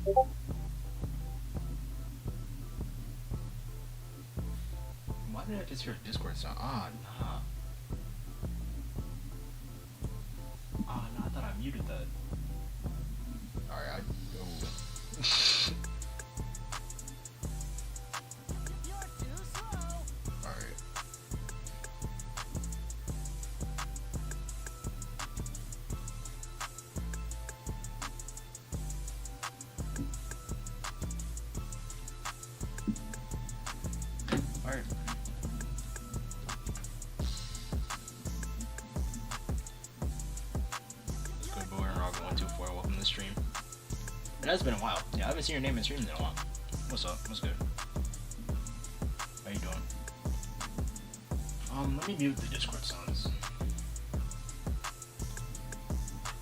Why did I just hear a Discord sound? Ah, nah. Ah, nah, I thought I muted that. Alright, oh. Alright. Alright. Let's go, Boy and Robin 124. Welcome to the stream. It has been a while. Yeah, I haven't seen your name in streams in a while. What's up? What's good? How you doing? Let me mute the Discord sounds.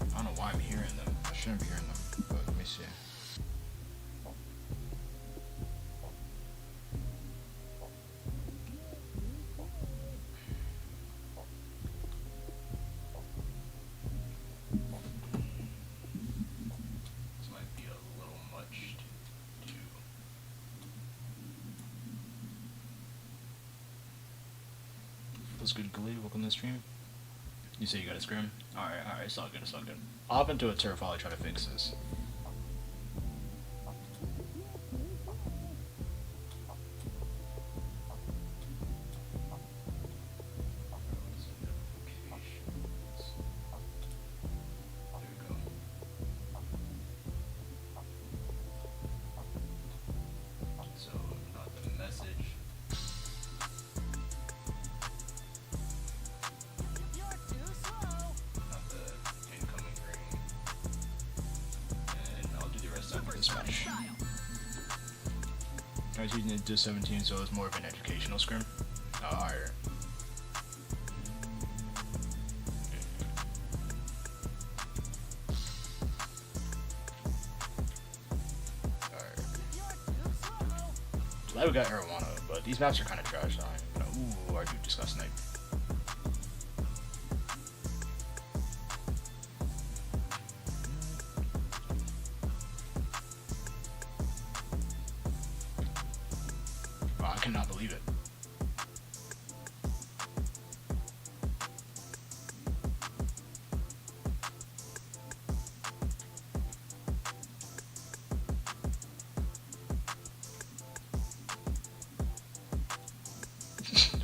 I don't know why I'm hearing them. I shouldn't be hearing them, but let me see. This might be a little much to do. What's good, Glee? Welcome to the stream. You say you got a scrim? Alright, it's all good, it's all good. I'll hop into a turf while I try to fix this. There we go. So, not the message. Not the incoming ring. And I'll do the rest after this match. I was using it to 17, so it's more of an educational scrim. Alright. Glad we got Arowana, but these maps are kind of trash. So I'm gonna, ooh, I do discuss night. Wow, I cannot believe it.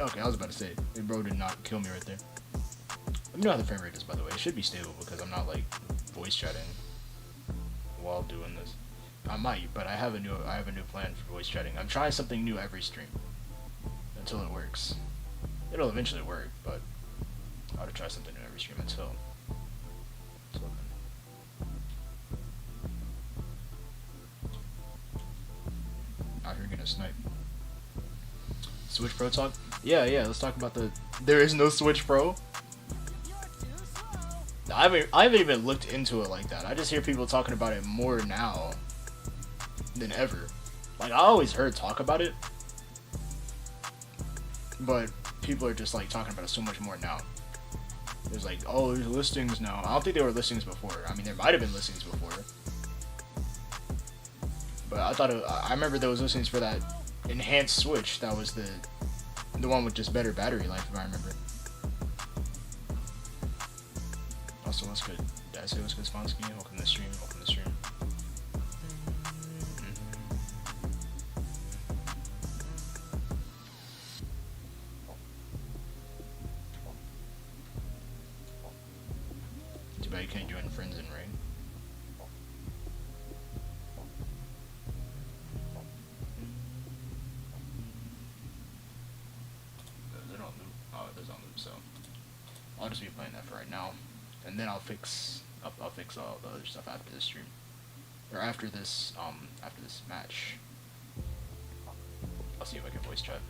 Okay, I was about to say, bro did not kill me right there. Let me know how the frame rate is, by the way. It should be stable because I'm not like voice chatting while doing this. I might, but I have a new plan for voice chatting. I'm trying something new every stream until it works. It'll eventually work, but I ought to try something new every stream until then. Out here gonna snipe. Switch Pro talk? Yeah, let's talk about the... There is no Switch Pro? I haven't even looked into it like that. I just hear people talking about it more now than ever. Like, I always heard talk about it, but people are just like talking about it so much more now. There's like, oh, there's listings now. I don't think there were listings before. I mean, there might have been listings before, but I remember there was listings for that enhanced Switch. That was the one with just better battery life, if I remember. Also, what's good? Did I say what's good, Sponsky? Welcome to the stream. Welcome to the stream. Too bad you can't join friends in ring. They don't loop. Oh, it does not loop, so I'll just be playing that for right now, and then I'll fix all the other stuff after this stream, or after this match. I'll see if I can voice chat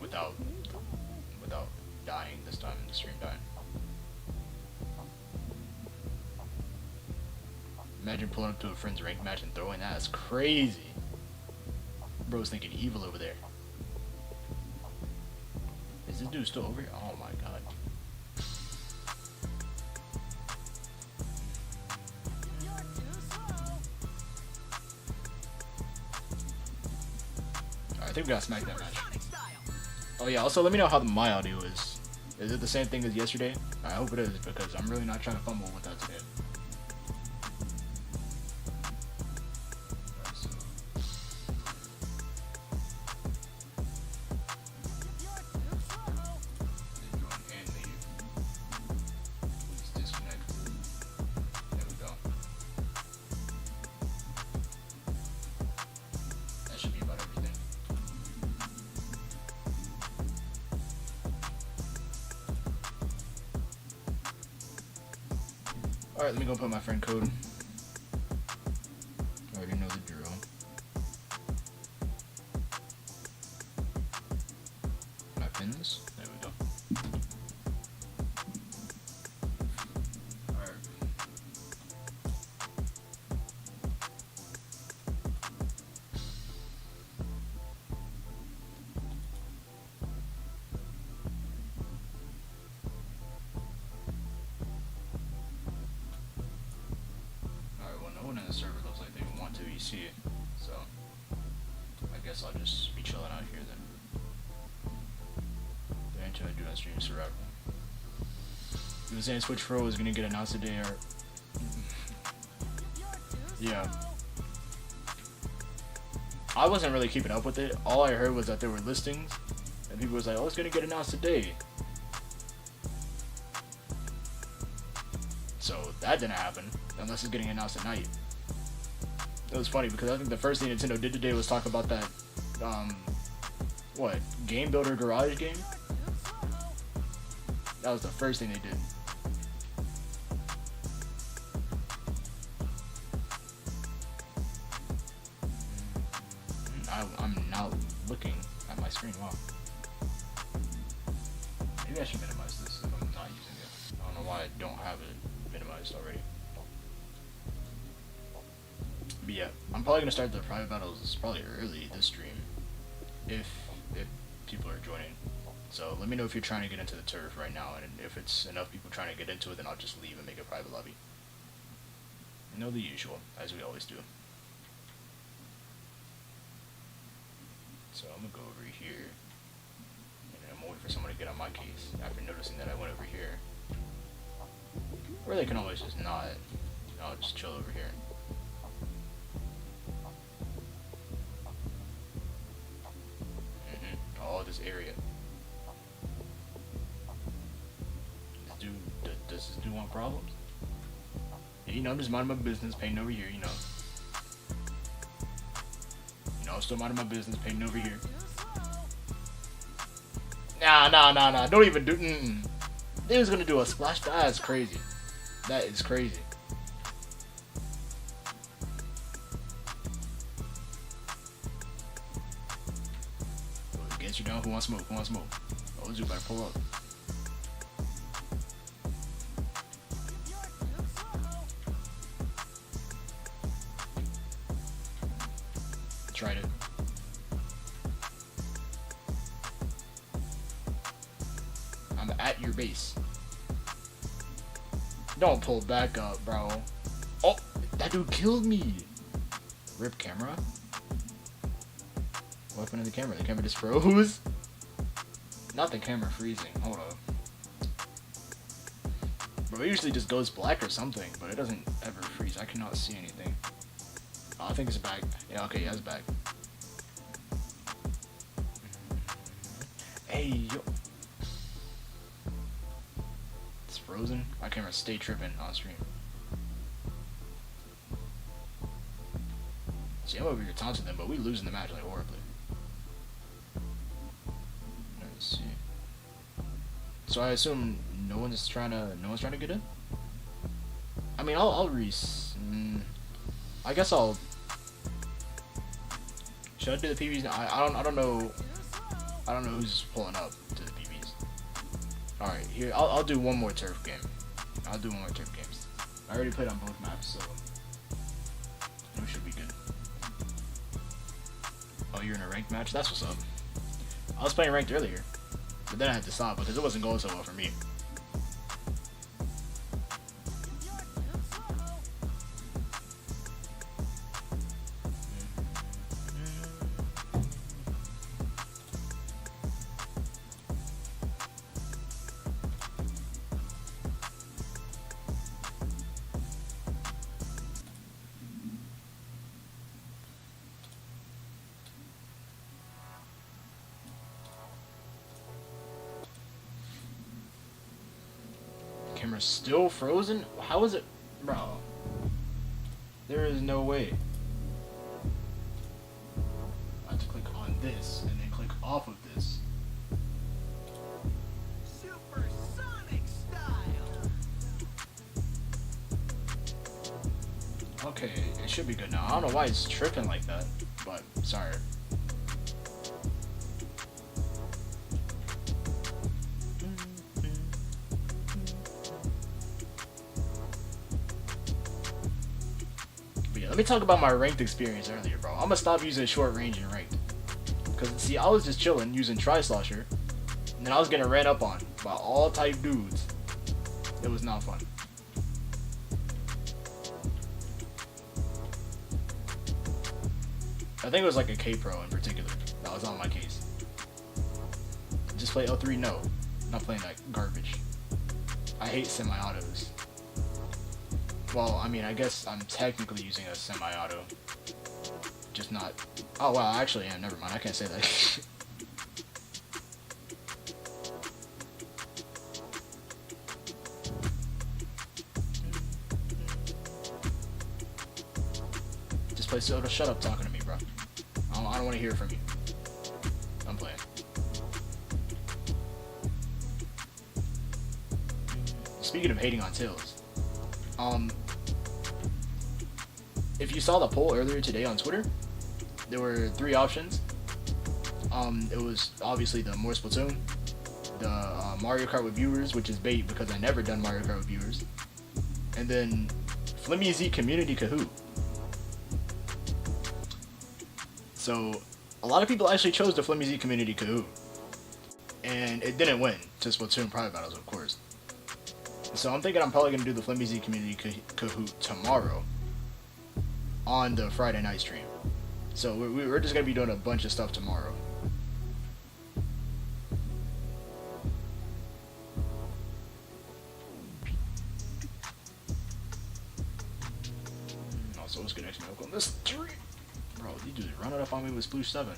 without dying this time in the stream dying. Imagine pulling up to a friend's ranked match and throwing that. That's crazy. Bro's thinking evil over there. Is this dude still over here? Oh my god. think we got smacked that match. Oh yeah, also let me know how my audio is. Is it the same thing as yesterday? I hope it is, because I'm really not trying to fumble with that today. Alright, let me go put my friend code. I already know the drill. Can I pin this? There we go. Alright. In the server looks like they want to EC it, so I guess I'll just be chilling out here then. They're trying to do on stream survival. He was saying Switch Pro is gonna get announced today, or yeah. I wasn't really keeping up with it. All I heard was that there were listings, and people was like, "Oh, it's gonna get announced today." So that didn't happen, unless it's getting announced tonight. It was funny because I think the first thing Nintendo did today was talk about that, what, Game Builder Garage game? That was the first thing they did. I'm now looking at my screen, wow. Maybe I should minimize this if I'm not using it. I don't know why I don't have it minimized already. But yeah, I'm probably gonna start the private battles probably early this stream, if people are joining. So let me know if you're trying to get into the turf right now, and if it's enough people trying to get into it, then I'll just leave and make a private lobby. You know, the usual, as we always do. So I'm gonna go over here, and I'm waiting for someone to get on my case after noticing that I went over here. Or they can always just not. I'll just chill over here. This area. Does this dude want problems? Yeah, you know, I'm just minding my business, painting over here, you know. I'm still minding my business, painting over here. Nah. Don't even do. They was gonna do a splash. That is crazy. That is crazy. You know, who wants smoke? Who wants smoke? Oh, you better pull up. Tried it. I'm at your base. Don't pull back up, bro. Oh, that dude killed me. Rip camera. What happened to the camera? The camera just froze? Not the camera freezing. Hold up. Bro, it usually just goes black or something, but it doesn't ever freeze. I cannot see anything. Oh, I think it's back. Yeah, okay, yeah, it's back. Hey, yo. It's frozen. My camera stay tripping on stream. See, I'm over here taunting them, but we losing the match like horribly. Let's see. So I assume no one's trying to get in. I mean, I'll I guess I'll. Should I do the PVs? I don't know. I don't know who's pulling up to the PVs. All right, here I'll do one more turf game. I'll do one more turf games. I already played on both maps, so we should be good. Oh, you're in a ranked match? That's what's up. I was playing ranked earlier, but then I had to stop because it wasn't going so well for me. camera's still frozen? How is it? Bro. There is no way. I have to click on this and then click off of this. Supersonic style. Okay, it should be good now. I don't know why it's tripping like that, but sorry. Let me talk about my ranked experience earlier, bro. I'm gonna stop using short range in ranked. Cause see, I was just chilling using Tri-Slosher, and then I was getting ran up on by all type dudes. It was not fun. I think it was like a K-Pro in particular that was on my case. Just play L3? No. Not playing that garbage. I hate semi-autos. Well, I mean, I guess I'm technically using a semi-auto. Just not... Oh, well, I actually am. Never mind. I can't say that. Just play Soda. Shut up talking to me, bro. I don't want to hear from you. I'm playing. Speaking of hating on Tails, if you saw the poll earlier today on Twitter, there were 3 options. It was obviously the more Splatoon, the Mario Kart with viewers, which is bait because I never done Mario Kart with viewers, and then Flimmy Community Kahoot. So a lot of people actually chose the Flimmy Community Kahoot, and it didn't win to Splatoon Private Battles, of course. So I'm thinking I'm probably gonna do the Flimmy Community Kahoot tomorrow on the Friday night stream. So we're just gonna be doing a bunch of stuff tomorrow. Also, let's get next milk on this stream. Bro, these dudes are running up on me with Sploosh 7.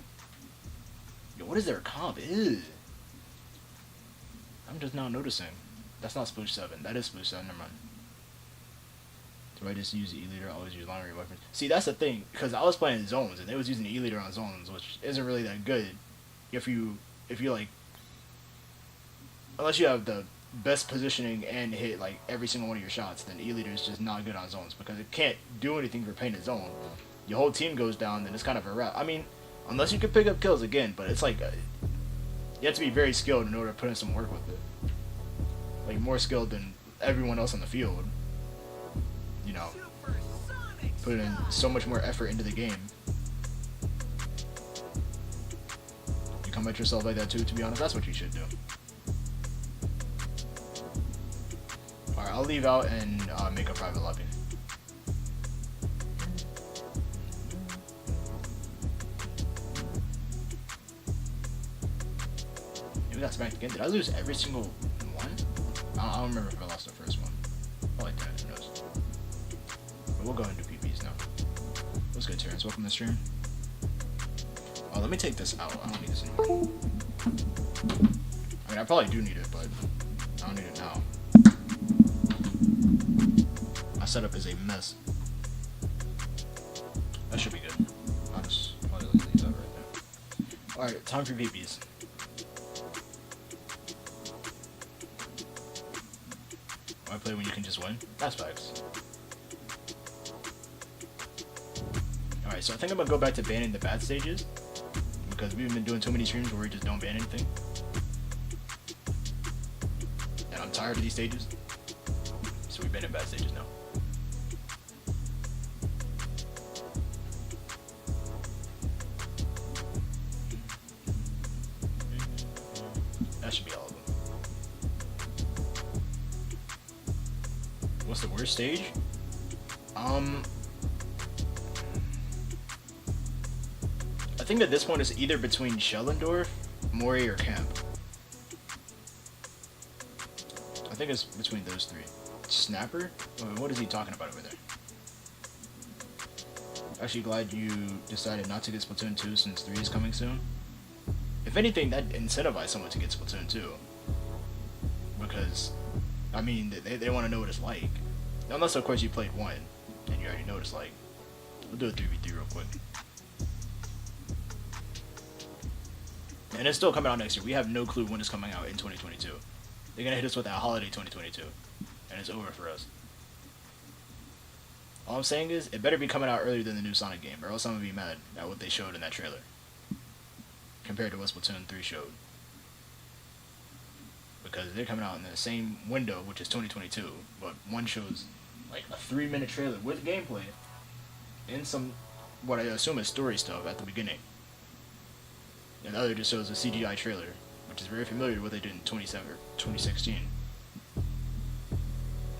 Yo, what is their comp? Ew. I'm just now noticing. That's not Sploosh 7. That is Sploosh 7. Never mind. Do I just use the E-Leader? I always use long range weapons. See, that's the thing, because I was playing zones, and they was using the E-Leader on zones, which isn't really that good. If you like, unless you have the best positioning and hit like every single one of your shots, then E-Leader is just not good on zones because it can't do anything for painted zone. Your whole team goes down, then it's kind of a wrap. I mean, unless you can pick up kills again, but it's like you have to be very skilled in order to put in some work with it. Like more skilled than everyone else on the field. You know, put in so much more effort into the game. You come at yourself like that too, to be honest, that's what you should do. Alright, I'll leave out and make a private lobby. We got smacked again. Did I lose every single one? I don't remember if I lost the first one. Probably that, who knows. But we'll go and do PPs now. What's good, Terrence? Welcome to the stream. Oh, let me take this out. I don't need this anymore. I mean, I probably do need it, but I don't need it now. My setup is a mess. That should be good. I'll just probably leave that right there. Alright, time for PPs. I play when you can just win? That's facts. Alright, so I think I'm gonna go back to banning the bad stages, because we've been doing too many streams where we just don't ban anything. And I'm tired of these stages. So we ban the bad stages now. That should be all of them. What's the worst stage? I think at this point it's either between Schellendorf, Mori, or Camp. I think it's between those 3. Snapper? What is he talking about over there? Actually glad you decided not to get Splatoon 2 since 3 is coming soon. If anything, that incentivized someone to get Splatoon 2. Because I mean, they want to know what it's like. Unless, of course, you played 1 and you already know what it's like. We'll do a 3v3 real quick. And it's still coming out next year. We have no clue when it's coming out in 2022. They're going to hit us with that holiday 2022. And it's over for us. All I'm saying is, it better be coming out earlier than the new Sonic game, or else I'm going to be mad at what they showed in that trailer. Compared to what Splatoon 3 showed. Because they're coming out in the same window, which is 2022, but one shows like a 3-minute trailer with gameplay and some, what I assume is story stuff at the beginning. And the other just shows a CGI trailer, which is very familiar to what they did in 2016.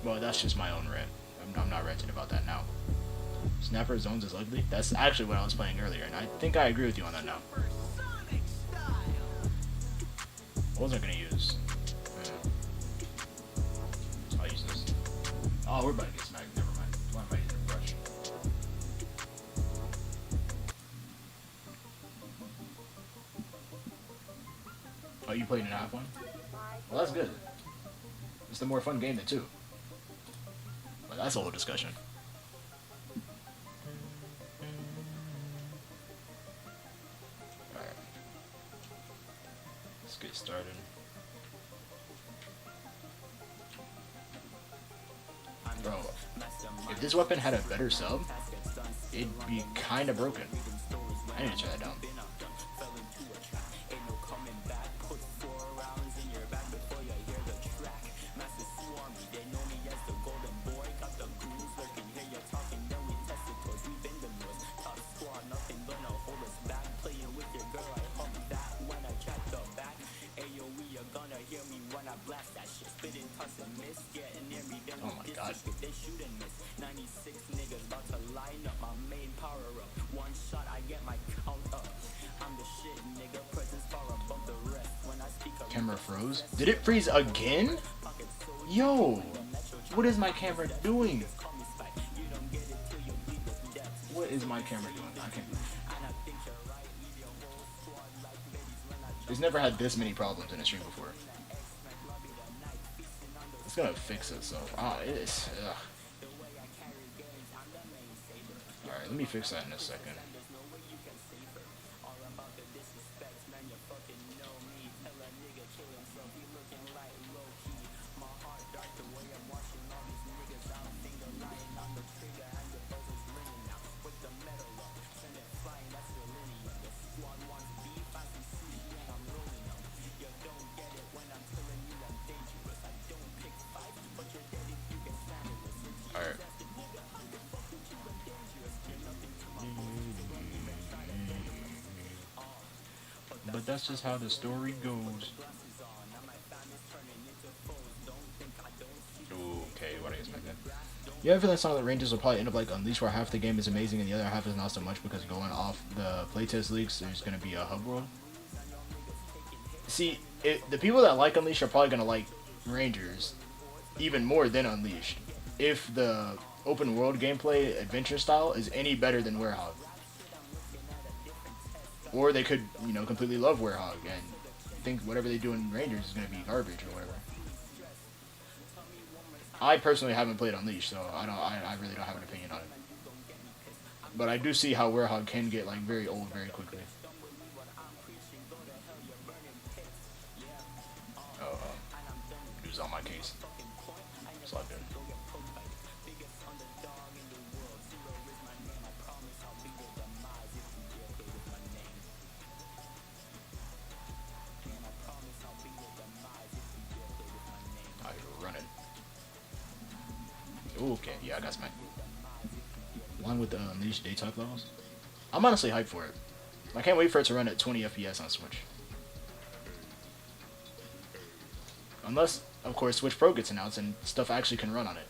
Well, that's just my own rant. I'm not ranting about that now. Snapper Zones is ugly? That's actually what I was playing earlier, and I think I agree with you on that now. What was I gonna use? I'll use this. Oh, we're about to get smacked. Never mind. Why am I using a brush? Oh, you played an half one? Well, that's good. It's the more fun game than 2. But that's a whole discussion. Alright. Let's get started. Bro, if this weapon had a better sub, it'd be kinda broken. I need to try that down. Oh my god. Camera froze? Did it freeze again? Yo! What is my camera doing? What is my camera doing? I can't. It's never had this many problems in a stream before. It's gonna fix itself. Ah, it is. Ugh. Alright, let me fix that in a second. Alright. But that's just how the story goes. Okay, what I expect that. You ever feel that some of the ranges will probably end up like Unleashed, where half the game is amazing and the other half is not so much, because going off the playtest leaks, there's going to be a hub world? See, the people that like Unleashed are probably going to like Rangers even more than Unleashed, if the open world gameplay adventure style is any better than Werehog. Or they could, you know, completely love Werehog and think whatever they do in Rangers is going to be garbage or whatever. I personally haven't played Unleashed, so I really don't have an opinion on it. But I do see how Werehog can get like very old very quickly. Oh, news on my case. It's all good. Okay, yeah, I got smacked. One with the Unleashed Daytalk levels. I'm honestly hyped for it. I can't wait for it to run at 20 FPS on Switch. Unless, of course, Switch Pro gets announced and stuff actually can run on it.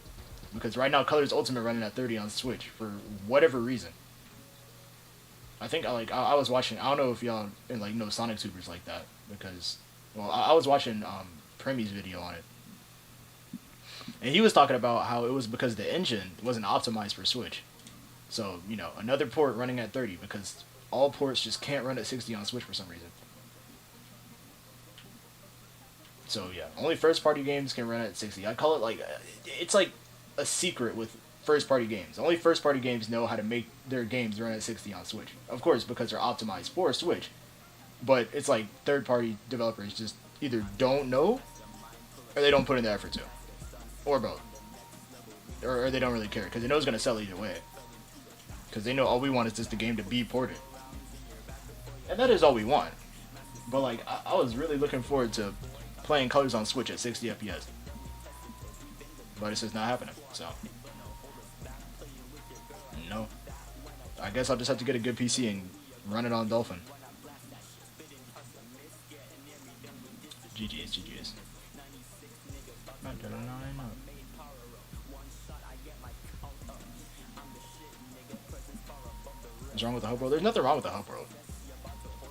Because right now, Color's Ultimate running at 30 on Switch for whatever reason. I think I was watching. I don't know if y'all like know Sonic Tubers like that, because well, I was watching Premi's video on it. And he was talking about how it was because the engine wasn't optimized for Switch. So, you know, another port running at 30 because all ports just can't run at 60 on Switch for some reason. So yeah, only first party games can run at 60. I call it like it's like a secret with first party games. Only first party games know how to make their games run at 60 on Switch. Of course, because they're optimized for Switch. But it's like third party developers just either don't know or they don't put in the effort to, or both, or they don't really care because they know it's gonna sell either way. Because they know all we want is just the game to be ported, and that is all we want. But like, I was really looking forward to playing Colors on Switch at 60 FPS, but it's just not happening. So no, I guess I'll just have to get a good PC and run it on Dolphin. GG's, GG's. What's wrong with the hub world? There's nothing wrong with the hub world.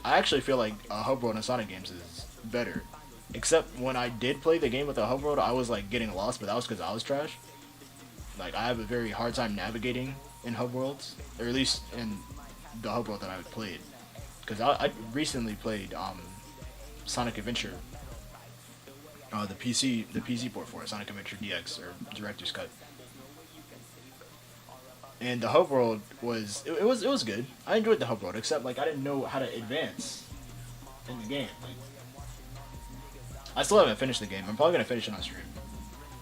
I actually feel like a hub world in Sonic games is better. Except when I did play the game with the hub world, I was like getting lost, but that was because I was trash. Like I have a very hard time navigating in hub worlds, or at least in the hub world that I played. Because I recently played Sonic Adventure. The PC port for it, Sonic Adventure DX or Director's Cut. And the hub world was it was good. I enjoyed the hub world, except like I didn't know how to advance in the game. Like, I still haven't finished the game. I'm probably gonna finish it on stream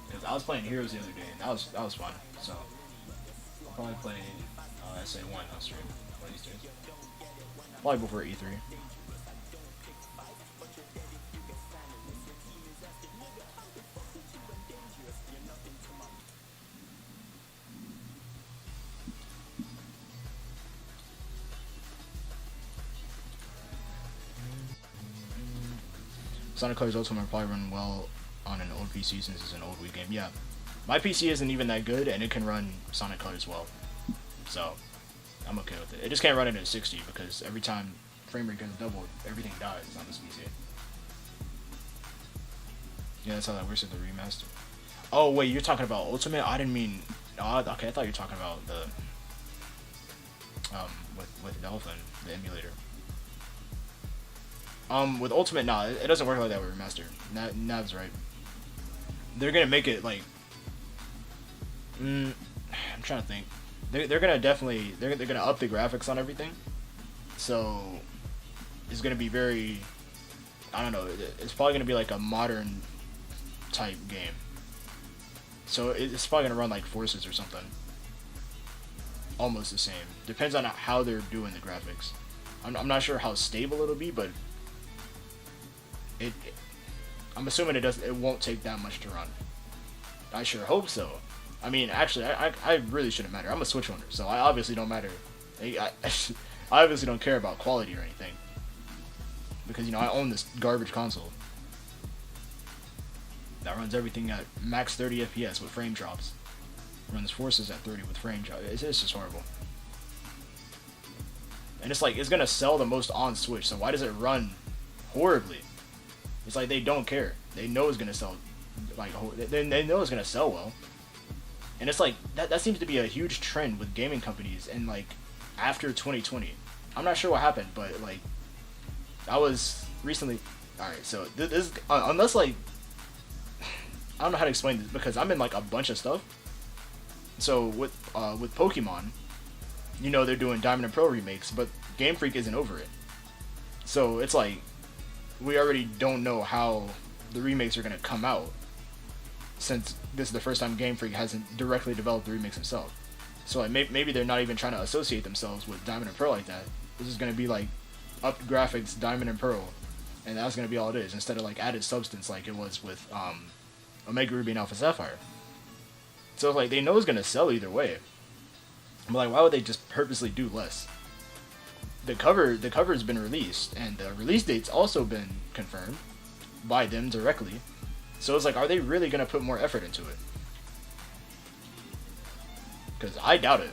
because I was playing Heroes the other day and that was fun. So I'll probably play SA1 on stream one of these days. Probably before E3. Sonic Colors Ultimate probably run well on an old PC since it's an old Wii game. Yeah, my PC isn't even that good, and it can run Sonic Colors well, so I'm okay with it. It just can't run it at 60 because every time frame rate gets doubled, everything dies on this PC. Yeah, that's how that works with the remaster. Oh wait, you're talking about Ultimate? I didn't mean. Oh, okay, I thought you were talking about the with Dolphin, the emulator. With Ultimate, nah, it doesn't work like that with Remaster. Nav's right. They're gonna make it like, I'm trying to think. They're gonna definitely they're gonna up the graphics on everything. So it's gonna be very, I don't know. It's probably gonna be like a modern type game. So it's probably gonna run like Forces or something. Almost the same. Depends on how they're doing the graphics. I'm not sure how stable it'll be, but I'm assuming it won't take that much to run. I sure hope so. I mean, actually, I really shouldn't matter. I'm a Switch owner, so I obviously don't matter. I obviously don't care about quality or anything. Because, you know, I own this garbage console that runs everything at max 30 FPS with frame drops. Runs Forces at 30 with frame drops. It's just horrible. And it's like, it's gonna sell the most on Switch, so why does it run horribly? It's like they don't care. They know it's gonna sell, like, they know it's gonna sell well. And it's like, that seems to be a huge trend with gaming companies, and like, after 2020. I'm not sure what happened, but like, I was recently, alright, so this, unless like, I don't know how to explain this, because I'm in like a bunch of stuff. So with Pokemon, you know they're doing Diamond and Pearl remakes, but Game Freak isn't over it. So it's like, we already don't know how the remakes are going to come out, since this is the first time Game Freak hasn't directly developed the remakes himself. So like, maybe they're not even trying to associate themselves with Diamond and Pearl like that. This is going to be like, up graphics, Diamond and Pearl, and that's going to be all it is, instead of like added substance like it was with Omega Ruby and Alpha Sapphire. So like, they know it's going to sell either way. But like, why would they just purposely do less? The cover's been released, and the release date's also been confirmed by them directly. So it's like, are they really gonna put more effort into it? Because I doubt it.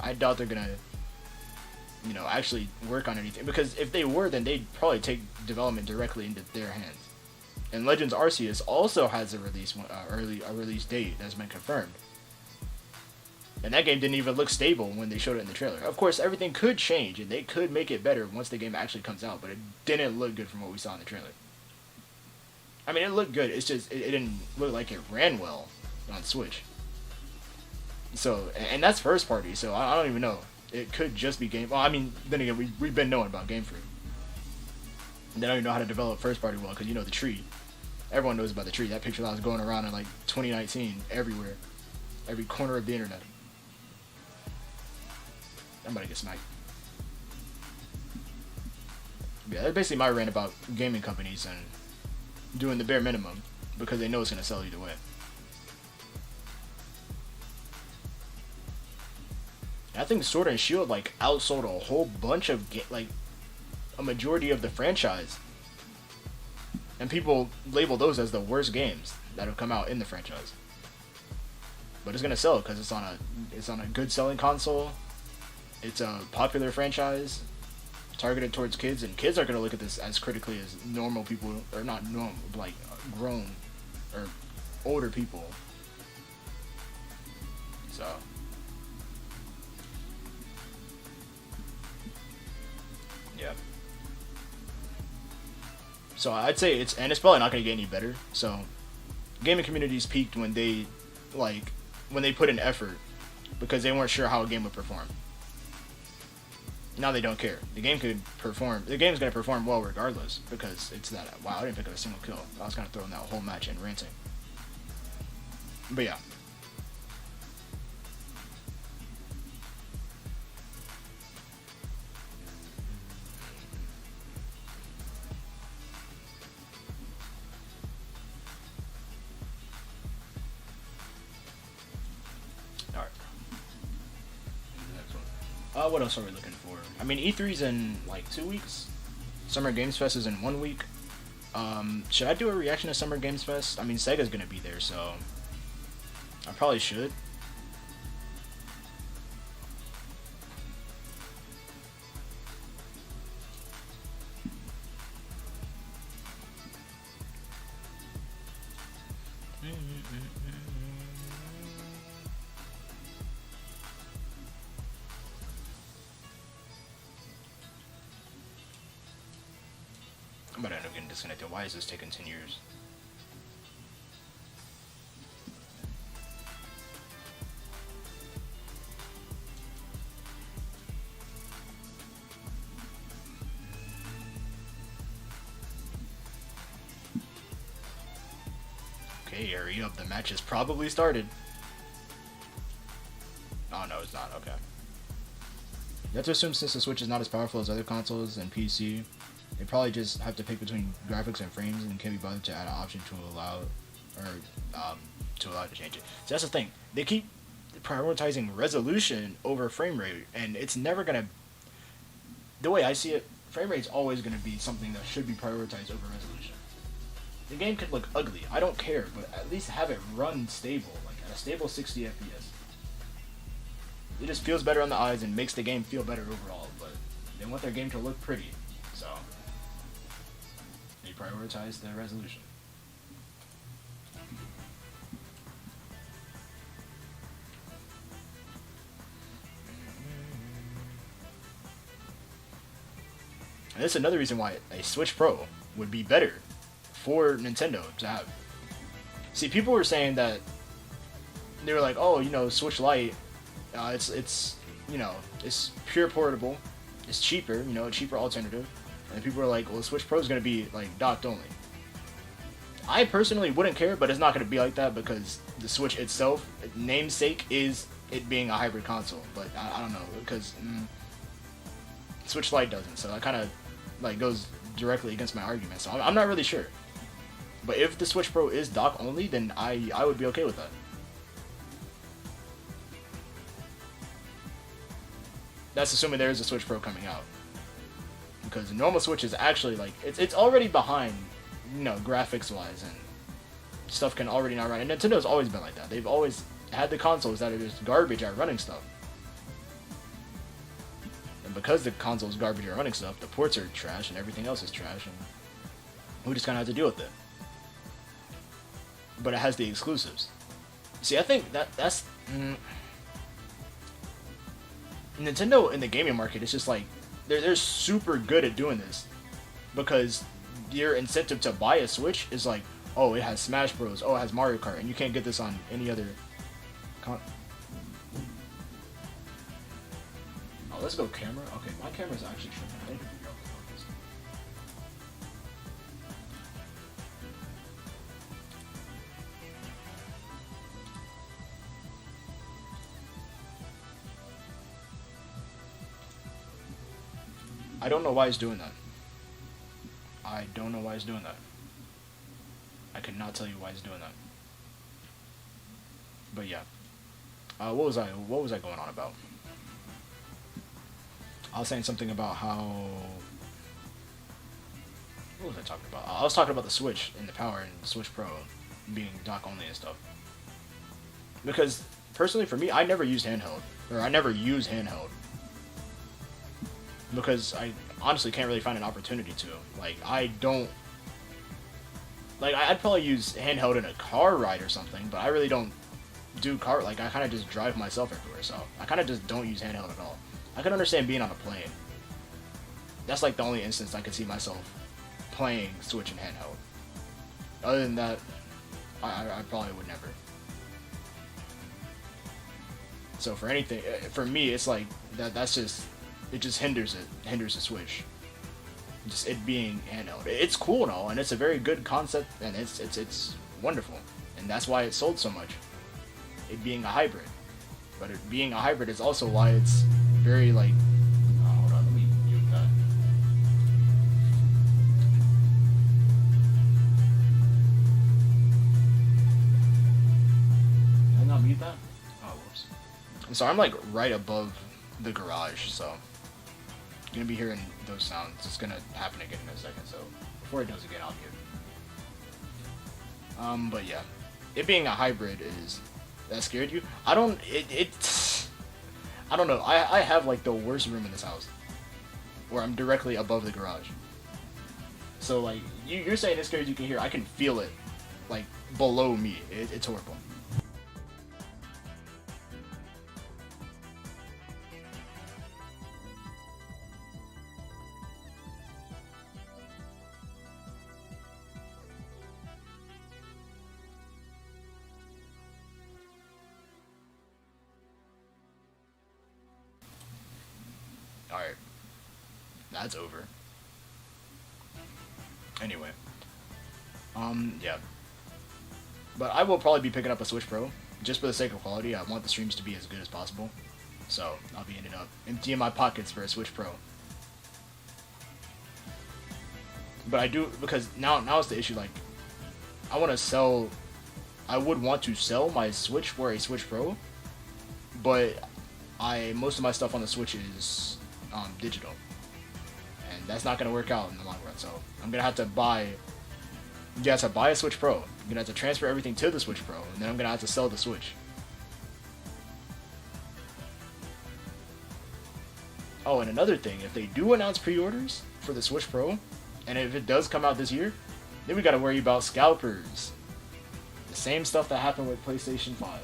I doubt they're gonna, you know, actually work on anything. Because if they were, then they'd probably take development directly into their hands. And Legends Arceus also has a release date that's been confirmed. And that game didn't even look stable when they showed it in the trailer. Of course, everything could change, and they could make it better once the game actually comes out, but it didn't look good from what we saw in the trailer. I mean, it looked good. It's just it didn't look like it ran well on Switch. So, and that's first party. So I don't even know. It could just be Game. Well, I mean, then again, we've been knowing about Game Freak. They don't even know how to develop first party well because you know the tree. Everyone knows about the tree. That picture that was going around in like 2019 everywhere, every corner of the internet. I'm about to get smacked. Yeah, that's basically my rant about gaming companies and doing the bare minimum because they know it's gonna sell either way. And I think Sword and Shield like outsold a whole bunch of like a majority of the franchise, and people label those as the worst games that have come out in the franchise. But it's gonna sell because it's on a good selling console. It's a popular franchise targeted towards kids, and kids are gonna look at this as critically as normal people, or not normal, like grown or older people. So. Yeah. So I'd say it's probably not going to get any better. So gaming communities peaked when they put in effort because they weren't sure how a game would perform. Now they don't care. The game could perform. The game's going to perform well regardless because it's that. Wow, I didn't pick up a single kill. I was kind of throwing that whole match in ranting. But yeah. What else are we looking for? I mean, E3's in like 2 weeks. Summer Games Fest is in 1 week. Should I do a reaction to Summer Games Fest? I mean, Sega's gonna be there, so I probably should. I'm about to end up getting disconnected. Why is this taking 10 years? Okay, hurry up. The match has probably started. Oh, no, it's not. Okay. You have to assume since the Switch is not as powerful as other consoles and PC, they probably just have to pick between graphics and frames and can't be bothered to add an option to allow to change it. So that's the thing. They keep prioritizing resolution over frame rate, and it's never gonna. The way I see it, frame rate's always gonna be something that should be prioritized over resolution. The game could look ugly. I don't care, but at least have it run stable, like at a stable 60 FPS. It just feels better on the eyes and makes the game feel better overall. But they want their game to look pretty, so they prioritize the resolution. And that's another reason why a Switch Pro would be better for Nintendo to have. See, people were saying that they were like, oh, you know, Switch Lite, it's you know, it's pure portable, it's cheaper, you know, a cheaper alternative. And people were like, well, Switch Pro is going to be like docked only. I personally wouldn't care, but it's not going to be like that because the Switch itself, namesake, is it being a hybrid console. But I don't know, because Switch Lite doesn't, so that kind of like goes directly against my argument. So I'm not really sure. But if the Switch Pro is dock only, then I would be okay with that. That's assuming there is a Switch Pro coming out. Because the normal Switch is actually like it's already behind, you know, graphics wise, and stuff can already not run. And Nintendo's always been like that. They've always had the consoles that are just garbage at running stuff. And because the console's garbage at running stuff, the ports are trash and everything else is trash, and we just kind of have to deal with it. But it has the exclusives. See, I think that's Nintendo in the gaming market is just like they're super good at doing this because your incentive to buy a Switch is like, Oh, it has Smash Bros. Oh, it has Mario Kart, and you can't get this on any other. Oh, let's go camera. Okay, my camera's actually tripping. I need to figure out what this. I don't know why he's doing that. I don't know why he's doing that. I could not tell you why he's doing that. But yeah. What was I going on about? I was saying something about how. What was I talking about? I was talking about the Switch and the power and the Switch Pro being dock only and stuff. Because personally, for me, I never used handheld, or I never use handheld, because I honestly can't really find an opportunity to. Like, I don't. Like, I'd probably use handheld in a car ride or something, but I really don't do car. Like, I kind of just drive myself everywhere, so I kind of just don't use handheld at all. I can understand being on a plane. That's like the only instance I could see myself playing Switch and handheld. Other than that, I probably would never. So for anything, for me, it's like that's just, it just hinders the Switch. Just it being handheld. It's cool and all, and it's a very good concept, and it's wonderful, and that's why it sold so much. It being a hybrid, but it being a hybrid is also why it's very like. Oh, hold on, let me mute that. Did I not mute that? Oh, whoops. So I'm like right above the garage, so you're gonna be hearing those sounds. It's gonna happen again in a second, so before it does again, I'll mute. But yeah, it being a hybrid is that scared you? I don't. I don't know. I have like the worst room in this house, where I'm directly above the garage. So like you're saying as scary as you can hear, I can feel it, like below me. It's horrible. Alright. That's over. Anyway. Yeah. But I will probably be picking up a Switch Pro, just for the sake of quality. I want the streams to be as good as possible. So, I'll be ending up emptying my pockets for a Switch Pro. But I do, because now is the issue, like, I want to sell, I would want to sell my Switch for a Switch Pro, but most of my stuff on the Switch is digital, and that's not going to work out in the long run, so I'm going to have to buy a Switch Pro. I'm going to have to transfer everything to the Switch Pro, and then I'm going to have to sell the Switch. Oh, and another thing, if they do announce pre-orders for the Switch Pro, and if it does come out this year, then we got to worry about scalpers. The same stuff that happened with PlayStation 5.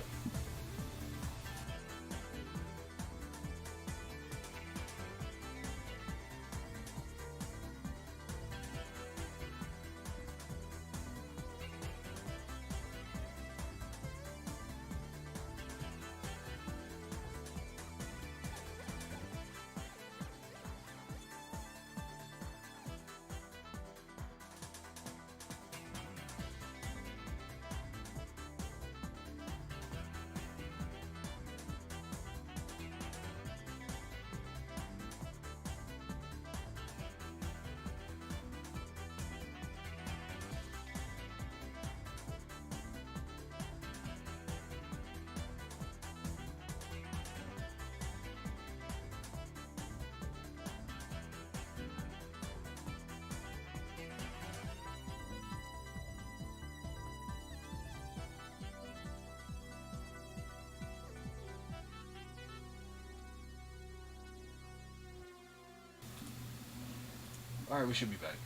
Alright, we should be back.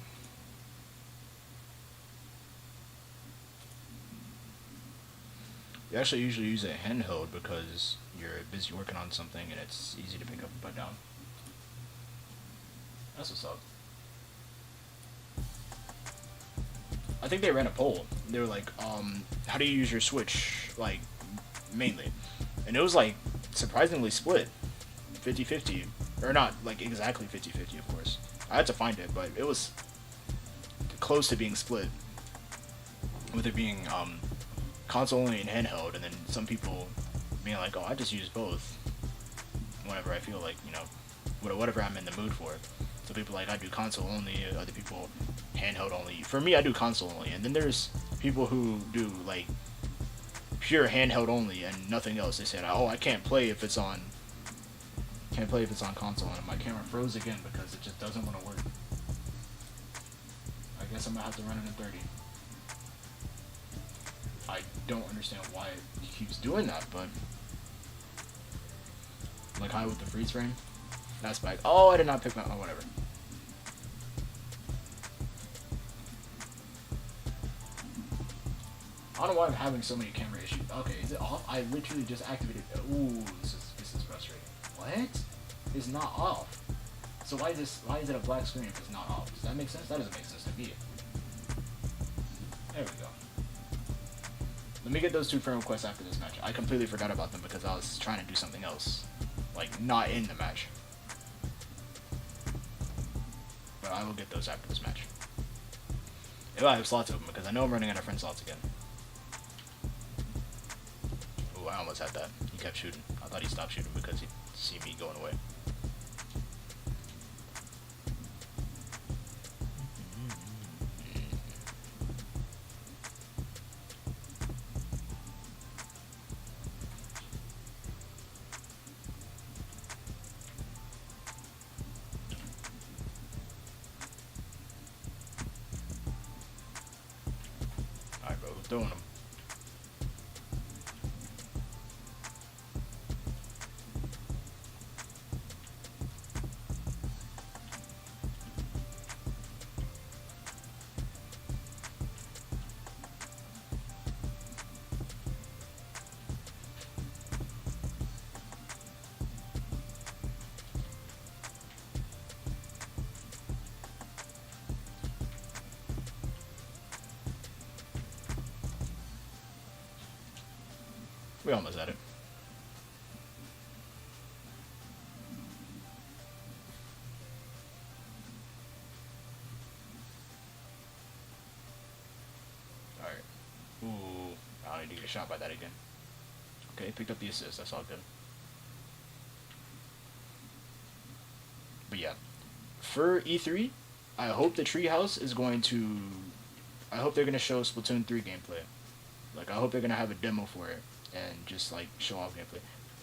You actually usually use a handheld because you're busy working on something and it's easy to pick up and put down. That's what's up. I think they ran a poll. They were like, how do you use your Switch, like, mainly? And it was, like, surprisingly split. 50-50. Or not, like, exactly 50-50, of course. I had to find it, but it was close to being split. With it being, console only and handheld, and then some people being like, oh, I just use both. Whenever I feel like, you know, whatever I'm in the mood for. So people like, I do console only, other people handheld only. For me, I do console only, and then there's people who do like pure handheld only and nothing else. They said, oh, I can't play if it's on console, and my camera froze again because it just doesn't want to work. I guess I'm gonna have to run it in 30. I don't understand why it keeps doing that, but like high with the freeze frame. That's back. Oh, I did not pick my. Oh, whatever. I don't know why I'm having so many camera issues. Okay, is it off? I literally just activated. Ooh, this is frustrating. What? It's not off. So why is it a black screen if it's not off? Does that make sense? That doesn't make sense to me. There we go. Let me get those 2 friend requests after this match. I completely forgot about them because I was trying to do something else. Like, not in the match. But I will get those after this match. If I have slots open, because I know I'm running out of friend slots again. Ooh, I almost had that. He kept shooting. I thought he stopped shooting because he'd see me going away. Alright, bro, who's throwing them? We almost had it. Alright. Ooh, I need to get shot by that again. Okay, picked up the assist. That's all good. But yeah, for E3, I hope the Treehouse is going to. I hope they're going to show Splatoon 3 gameplay. Like, I hope they're going to have a demo for it and just, like, show off gameplay.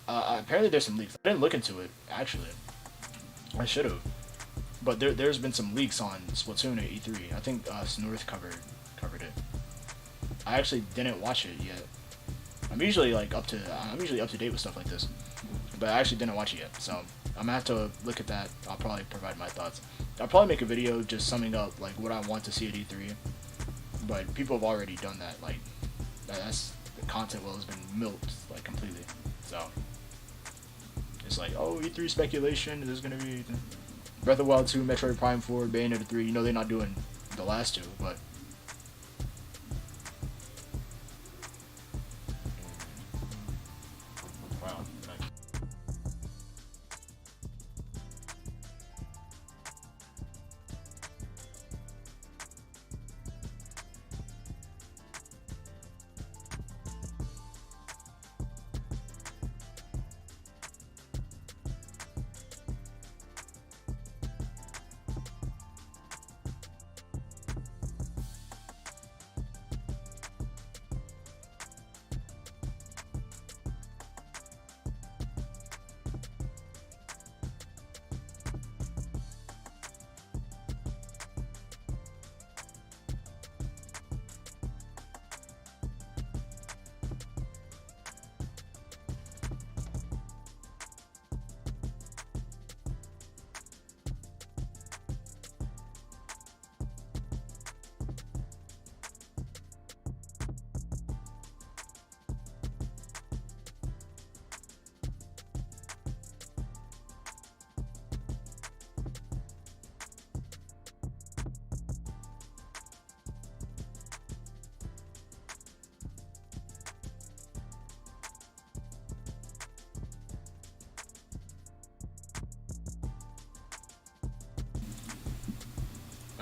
Apparently there's some leaks. I didn't look into it, actually. I should have. But there's been some leaks on Splatoon at E3. I think North covered it. I actually didn't watch it yet. I'm usually up to date with stuff like this, but I actually didn't watch it yet. So I'm gonna have to look at that. I'll probably provide my thoughts. I'll probably make a video just summing up like what I want to see at E3. But people have already done that. Like that's the content well has been milked like completely. So it's like, oh, E3 speculation. There's gonna be Breath of the Wild 2, Metroid Prime 4, Bayonetta 3. You know they're not doing the last two, but. Wow.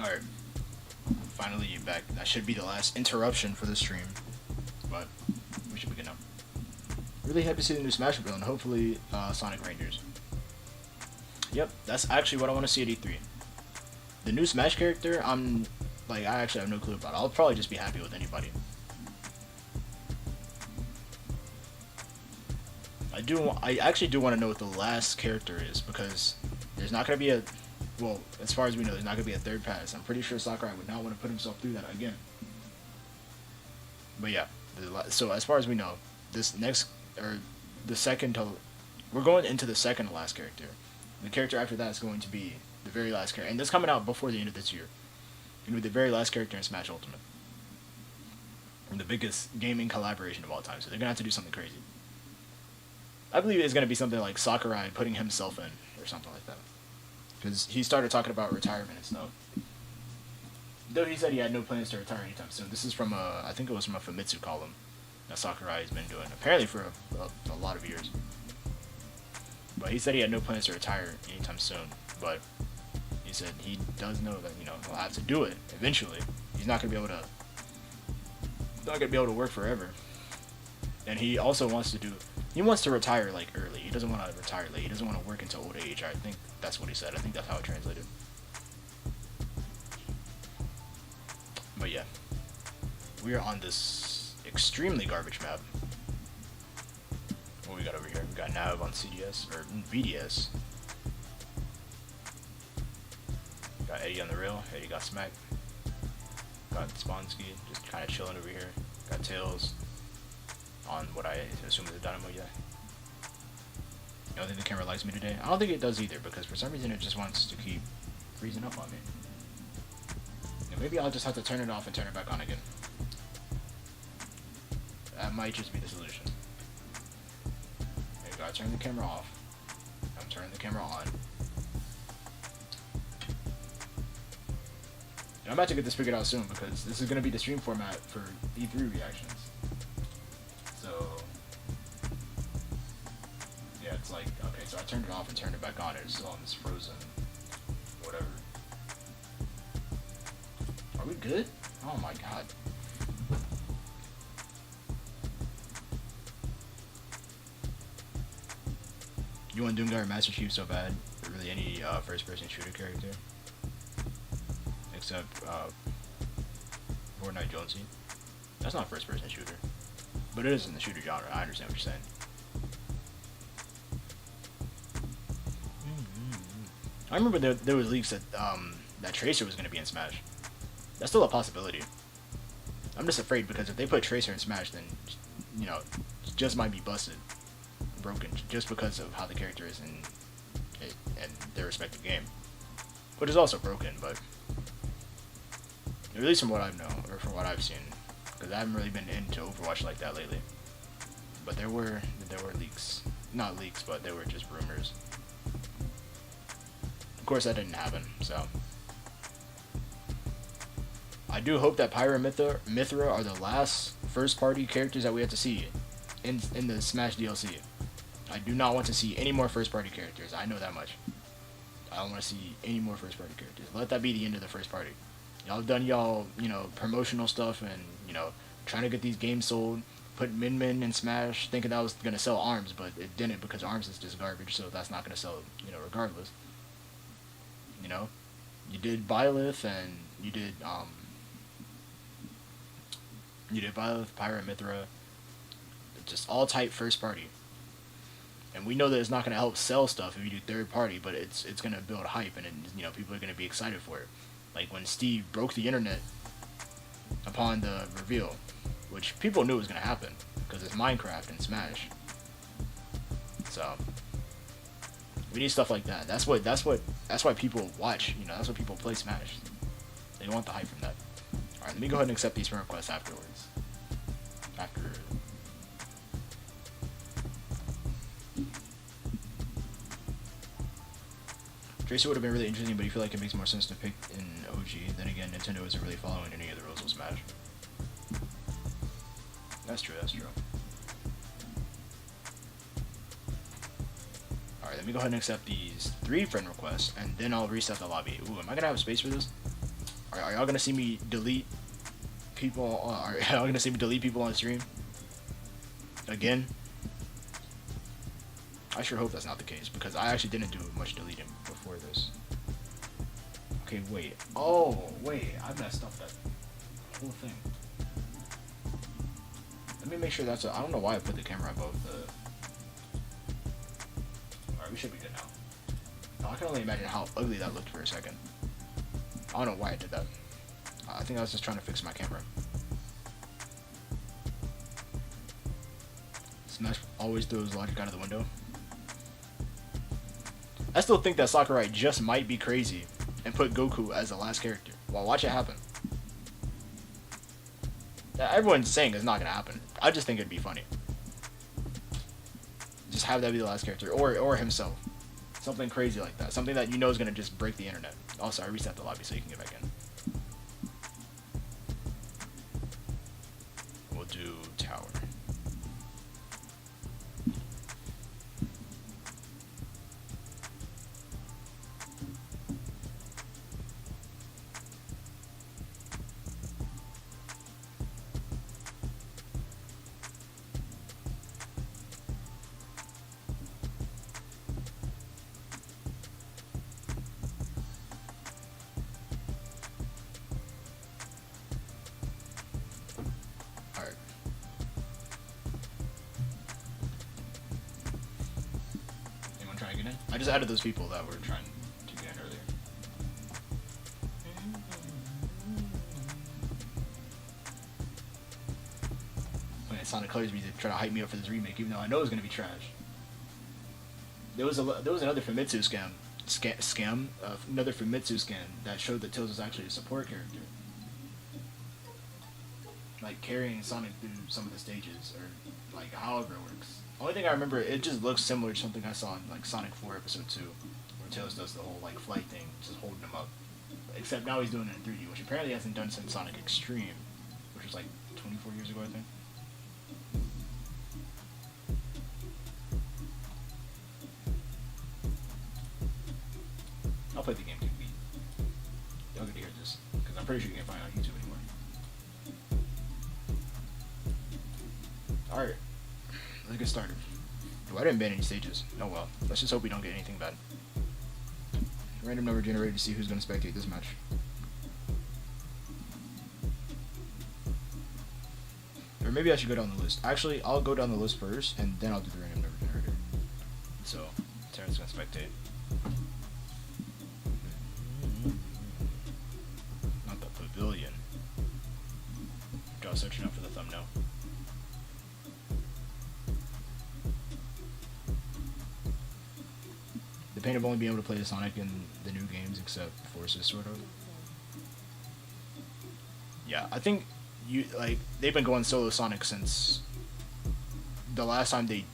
Alright, finally you back. That should be the last interruption for the stream, but we should begin now. Really happy to see the new Smash Bros. And hopefully Sonic Rangers. Yep, that's actually what I want to see at E3. The new Smash character, I actually have no clue about it. I'll probably just be happy with anybody. I actually do want to know what the last character is, because there's not going to be a, well, as far as we know, there's not going to be a third pass. I'm pretty sure Sakurai would not want to put himself through that again. But yeah, so as far as we know, this next, or the second to, we're going into the second to last character. The character after that is going to be the very last character, and this coming out before the end of this year. Going to be the very last character in Smash Ultimate. And the biggest gaming collaboration of all time, so they're going to have to do something crazy. I believe it's going to be something like Sakurai putting himself in, or something like that. Because he started talking about retirement and stuff. Though he said he had no plans to retire anytime soon. This is from I think it was from a Famitsu column that Sakurai has been doing, apparently for a lot of years. But he said he had no plans to retire anytime soon. But he said he does know that, you know, he'll have to do it eventually. He's not gonna be able to work forever. And he also wants to retire like early. He doesn't want to retire late. He doesn't want to work until old age. I think that's what he said. I think that's how it translated. But yeah, we are on this extremely garbage map. What we got over here? We got Nav on CDS or VDS. Got Eddie on the rail. Eddie got smacked. Got Sponsky just kind of chilling over here. Got Tails on what I assume is a Dynamo. Yeah. I don't think the camera likes me today. I don't think it does either, because for some reason it just wants to keep freezing up on me. And maybe I'll just have to turn it off and turn it back on again. That might just be the solution. There you go. I turn the camera off. I'm turning the camera on. I'm about to get this figured out soon, because this is going to be the stream format for E3 reactions. So, yeah, it's like, okay, so I turned it off and turned it back on. It's still on this frozen whatever. Are we good? Oh my god. You want Doomguy or Master Chief so bad? Or really any first-person shooter character? Except Fortnite Jonesy. That's not first-person shooter, but it is in the shooter genre. I understand what you're saying. I remember there was leaks that that Tracer was going to be in Smash. That's still a possibility. I'm just afraid, because if they put Tracer in Smash, then, you know, it just might be busted, broken, just because of how the character is in their respective game, which is also broken, but. At least from what I've known, or from what I've seen, because I haven't really been into Overwatch like that lately. But there were leaks, not leaks, but they were just rumors. Of course, that didn't happen. So I do hope that Pyra and Mithra are the last first-party characters that we have to see in the Smash DLC. I do not want to see any more first-party characters. I know that much. I don't want to see any more first-party characters. Let that be the end of the first party. Y'all done y'all, you know, promotional stuff and, you know, trying to get these games sold. Put Min in Smash, thinking that was going to sell ARMS, but it didn't, because ARMS is just garbage, so that's not going to sell, you know, regardless. You know? You did Byleth, and you did Byleth, Pyra, Mithra. Just all type first party. And we know that it's not going to help sell stuff if you do third party, but it's going to build hype, and, you know, people are going to be excited for it. Like when Steve broke the internet upon the reveal, which people knew was gonna happen because it's Minecraft and Smash. So we need stuff like that. That's why people watch. You know, that's why people play Smash. They want the hype from that. All right, let me go ahead and accept these friend requests afterwards. After. Tracer would have been really interesting, but you feel like it makes more sense to pick an OG. Then again, Nintendo isn't really following any of the rules of Smash. That's true, that's true. Alright, let me go ahead and accept these 3 friend requests, and then I'll reset the lobby. Ooh, am I gonna have space for this? Are y'all gonna see me delete people? Are y'all gonna see me delete people on stream? Again? I sure hope that's not the case, because I actually didn't do much deleting before this. Okay, wait. Oh, wait. I messed up that whole thing. Let me make sure that's I don't know why I put the camera above the... Alright, we should be good now. I can only imagine how ugly that looked for a second. I don't know why I did that. I think I was just trying to fix my camera. Smash always throws logic out of the window. I still think that Sakurai just might be crazy and put Goku as the last character. Well, watch it happen. Everyone's saying it's not gonna happen. I just think it'd be funny. Just have that be the last character, or himself. Something crazy like that. Something that you know is gonna just break the internet. Also, I reset the lobby so you can get back in. We'll do tower. Alright. Anyone trying to get in? I just added those people that were trying to get in earlier. Okay, Sonic Colors me to try to hype me up for this remake, even though I know it's gonna be trash. There was another Famitsu another Famitsu scan that showed that Tails was actually a support character, like carrying Sonic through some of the stages, or like however it works. Only thing I remember, it just looks similar to something I saw in like Sonic 4 Episode 2, where Tails does the whole like flight thing, just holding him up. Except now he's doing it in 3D, which apparently hasn't done since Sonic Extreme, which was like 24 years ago, I think. I'll play the game to beat. Y'all get to hear this, because I'm pretty sure you can't find it on YouTube anymore. Alright, let's get started. Oh, I didn't ban any stages. Oh well, let's just hope we don't get anything bad. Random number generated to see who's going to spectate this match. Or maybe I should go down the list. Actually, I'll go down the list first, and then I'll do the random number generator. So, Terran's going to spectate. Not the pavilion. I was searching up for the thumbnail. The pain of only being able to play the Sonic in the new games, except Forces, sort of. Yeah, I think they've been going solo Sonic since the last time they...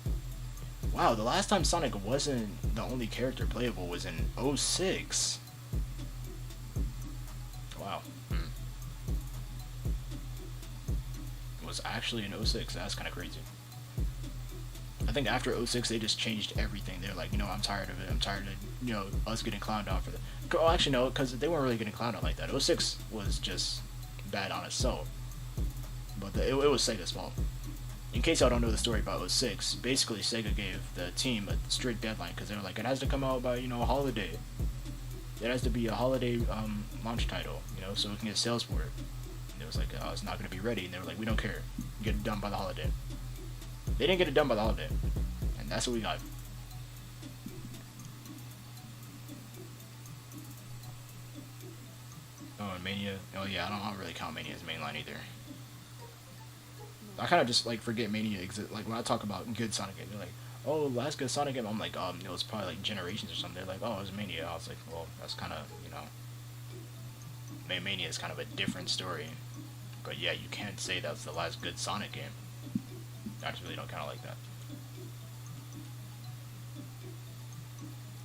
Wow, the last time Sonic wasn't the only character playable was in 06. Wow. It was actually in 06. That's kind of crazy. I think after 06 they just changed everything. They're like, I'm tired of it. I'm tired of, us getting clowned on for the... Oh, actually, no, because they weren't really getting clowned on like that. 06 was just bad on itself. But it was Sega's fault. In case y'all don't know the story about 06, basically Sega gave the team a strict deadline because they were like, it has to come out by, a holiday. It has to be a holiday launch title, so we can get sales for it. And it was like, oh, it's not going to be ready. And they were like, we don't care. Get it done by the holiday. They didn't get it done by the holiday. And that's what we got. Oh, and Mania. Oh, yeah, I don't really count Mania as mainline either. I kind of just, forget Mania exists. Like, when I talk about good Sonic game, they're like, oh, last good Sonic game. I'm like, it's probably, Generations or something. They're like, oh, it was Mania. I was like, well, that's kind of, Mania is kind of a different story. But, yeah, you can't say that's the last good Sonic game. I just really don't count it like that.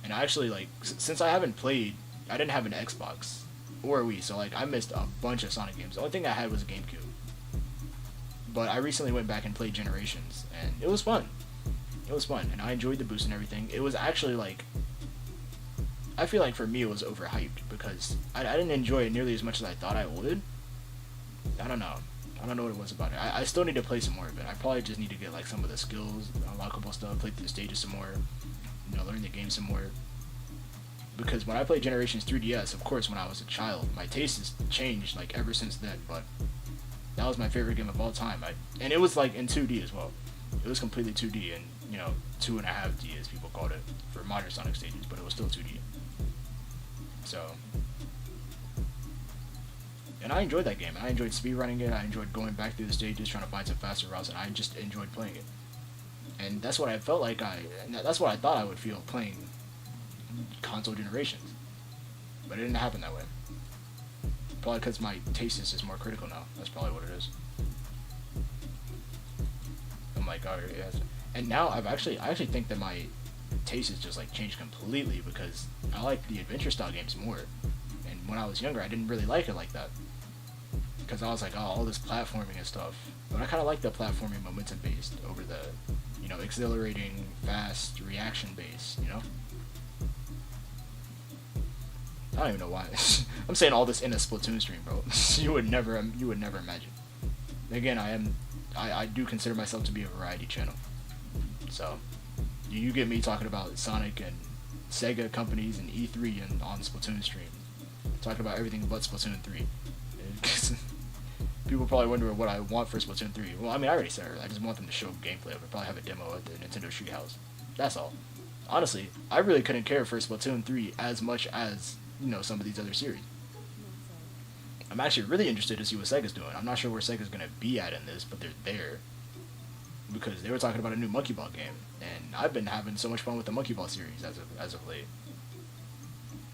And I actually, since I haven't played, I didn't have an Xbox or a Wii, so, I missed a bunch of Sonic games. The only thing I had was a GameCube. But I recently went back and played Generations, and it was fun. It was fun, and I enjoyed the boost and everything. It was actually, I feel like for me it was overhyped because I didn't enjoy it nearly as much as I thought I would. I don't know. I don't know what it was about it. I still need to play some more of it. I probably just need to get like some of the skills, unlockable stuff, play through the stages some more, learn the game some more. Because when I played Generations 3DS, of course, when I was a child, my taste has changed like ever since then. But that was my favorite game of all time. And it was like in 2D as well. It was completely 2D and 2.5D as people called it for modern Sonic stages, but it was still 2D. So, and I enjoyed that game. I enjoyed speedrunning it. I enjoyed going back through the stages, trying to find some faster routes, and I just enjoyed playing it. And that's what I felt like that's what I thought I would feel playing console generations. But it didn't happen that way. Probably because my taste is just more critical now. That's probably what it is. I'm like, oh, yes. And now I actually think that my taste has just like changed completely because I like the adventure style games more. And when I was younger, I didn't really like it like that. Because I was like, oh, all this platforming and stuff. But I kind of like the platforming momentum based over the, exhilarating, fast, reaction based, I don't even know why. I'm saying all this in a Splatoon stream, bro. you would never imagine. Again, I do consider myself to be a variety channel. So, you get me talking about Sonic and Sega companies and E3 and on Splatoon stream. Talking about everything but Splatoon 3. People probably wondering what I want for Splatoon 3. Well, I mean, I already said it. I just want them to show gameplay. I'll probably have a demo at the Nintendo Treehouse. That's all. Honestly, I really couldn't care for Splatoon 3 as much as, some of these other series. I'm actually really interested to see what Sega's doing. I'm not sure where Sega's going to be at in this, but they're there. Because they were talking about a new Monkey Ball game. And I've been having so much fun with the Monkey Ball series as of late.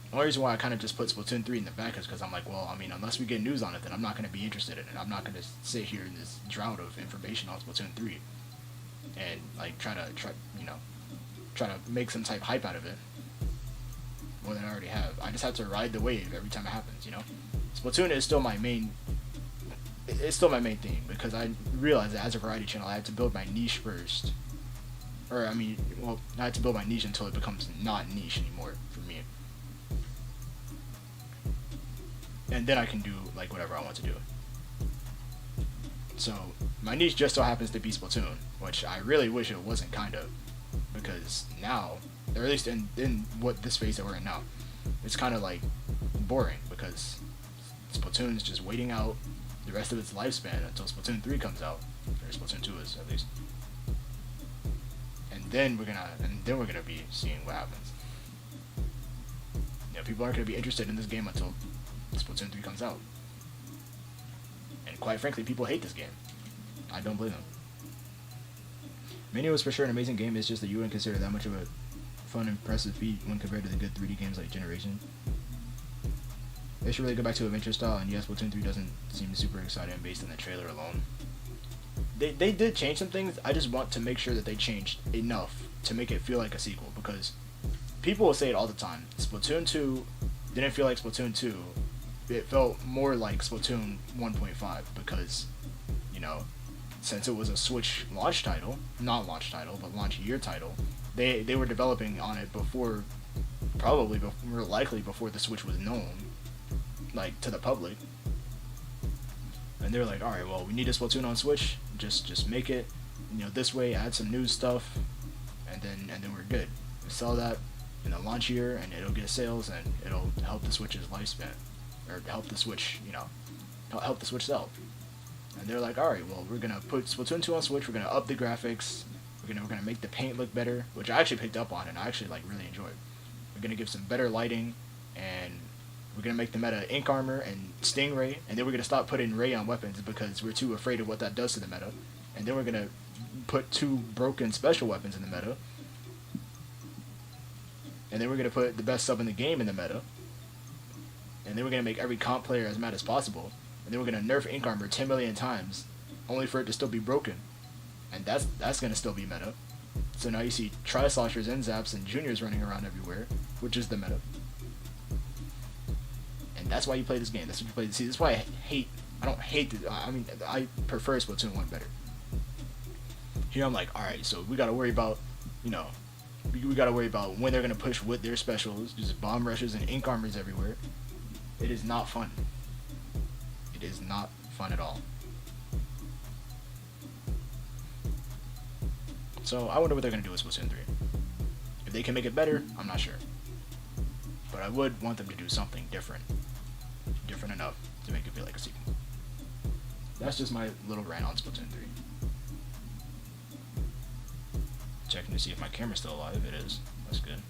The only reason why I kind of just put Splatoon 3 in the back is because I'm like, well, I mean, unless we get news on it, then I'm not going to be interested in it. I'm not going to sit here in this drought of information on Splatoon 3 and, like, try to make some type hype out of it more than I already have. I just have to ride the wave every time it happens, Splatoon is still my main... It's still my main thing, because I realized that as a variety channel, I had to build my niche first. Or, I mean, well, I had to build my niche until it becomes not niche anymore for me. And then I can do, like, whatever I want to do. So, my niche just so happens to be Splatoon, which I really wish it wasn't, kind of. Because now, or at least in what this phase that we're in now, it's kind of, like, boring, because Splatoon is just waiting out the rest of its lifespan until Splatoon 3 comes out, or Splatoon 2 is, at least. And then we're gonna be seeing what happens. People aren't gonna be interested in this game until Splatoon 3 comes out. And quite frankly, people hate this game. I don't blame them. Mania was for sure an amazing game, it's just that you wouldn't consider that much of a fun, impressive feat when compared to the good 3D games like Generation. They should really go back to adventure style, and yes, Splatoon 3 doesn't seem super exciting based on the trailer alone. They did change some things, I just want to make sure that they changed enough to make it feel like a sequel, because people will say it all the time. Splatoon 2 didn't feel like Splatoon 2. It felt more like Splatoon 1.5 because, since it was a Switch launch title, not launch title, but launch year title, they were developing on it before, more likely before the Switch was known, like, to the public. And they were like, alright, well, we need a Splatoon on Switch, just make it, this way, add some new stuff, and then we're good. We sell that in the launch year, and it'll get sales, and it'll help the Switch's lifespan, or help the Switch, help the Switch sell. And they're like, alright, well, we're gonna put Splatoon 2 on Switch, we're gonna up the graphics, we're gonna make the paint look better, which I actually picked up on, and I actually, like, really enjoyed. We're gonna give some better lighting, and we're gonna make the meta Ink Armor and Stingray, and then we're gonna stop putting Ray on weapons because we're too afraid of what that does to the meta. And then we're gonna put 2 broken special weapons in the meta. And then we're gonna put the best sub in the game in the meta. And then we're gonna make every comp player as mad as possible. And then we're gonna nerf Ink Armor 10 million times, only for it to still be broken. And that's gonna still be meta. So now you see Tri-Sloshers, N-Zaps, and Juniors running around everywhere, which is the meta. And that's why you play this game. That's what you play. See, that's why I don't hate it. I mean, I prefer Splatoon 1 better. Here I'm like, alright, so we gotta worry about, We gotta worry about when they're gonna push with their specials, just bomb rushes and ink armors everywhere. It is not fun. It is not fun at all. So I wonder what they're gonna do with Splatoon 3. If they can make it better, I'm not sure. But I would want them to do something different. Different enough to make it feel like a sequel. That's just my little rant on Splatoon 3. Checking to see if my camera's still alive. It is. That's good.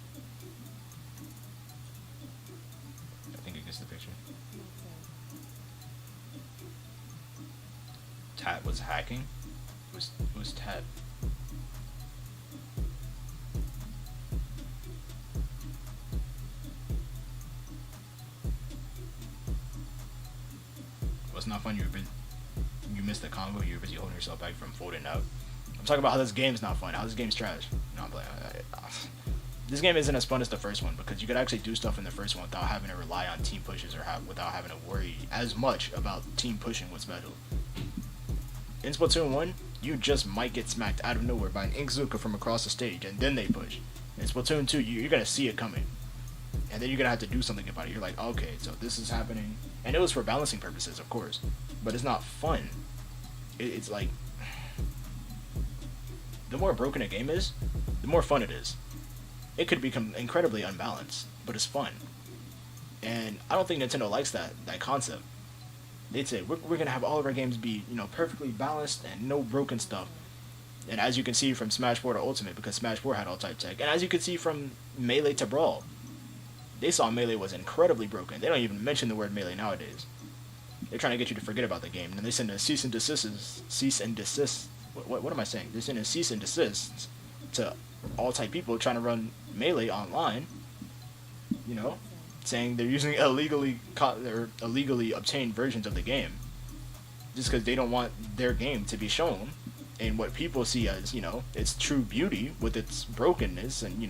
I think it gets the picture. Tat was hacking? It was Tat. It's not fun. You missed the combo. You're busy holding yourself back from folding out. I'm talking about how this game's not fun. How this game's trash. No, I'm playing. This game isn't as fun as the first one because you could actually do stuff in the first one without having to rely on team pushes or without having to worry as much about team pushing with special. In Splatoon 1, you just might get smacked out of nowhere by an Inkzuka from across the stage, and then they push. In Splatoon 2, you're gonna see it coming, and then you're gonna have to do something about it. You're like, okay, so this is happening, and it was for balancing purposes, of course, but it's not fun. It's like, the more broken a game is, the more fun it is. It could become incredibly unbalanced, but it's fun. And I don't think Nintendo likes that concept. They'd say, we're going to have all of our games be, perfectly balanced and no broken stuff. And as you can see from Smash 4 to Ultimate, because Smash 4 had all type tech, and as you can see from Melee to Brawl, they saw Melee was incredibly broken. They don't even mention the word Melee nowadays. They're trying to get you to forget about the game, and they send a cease and desist. What am I saying? They send a cease and desist to all type people trying to run Melee online. Saying they're using illegally obtained versions of the game, just because they don't want their game to be shown in what people see as its true beauty with its brokenness and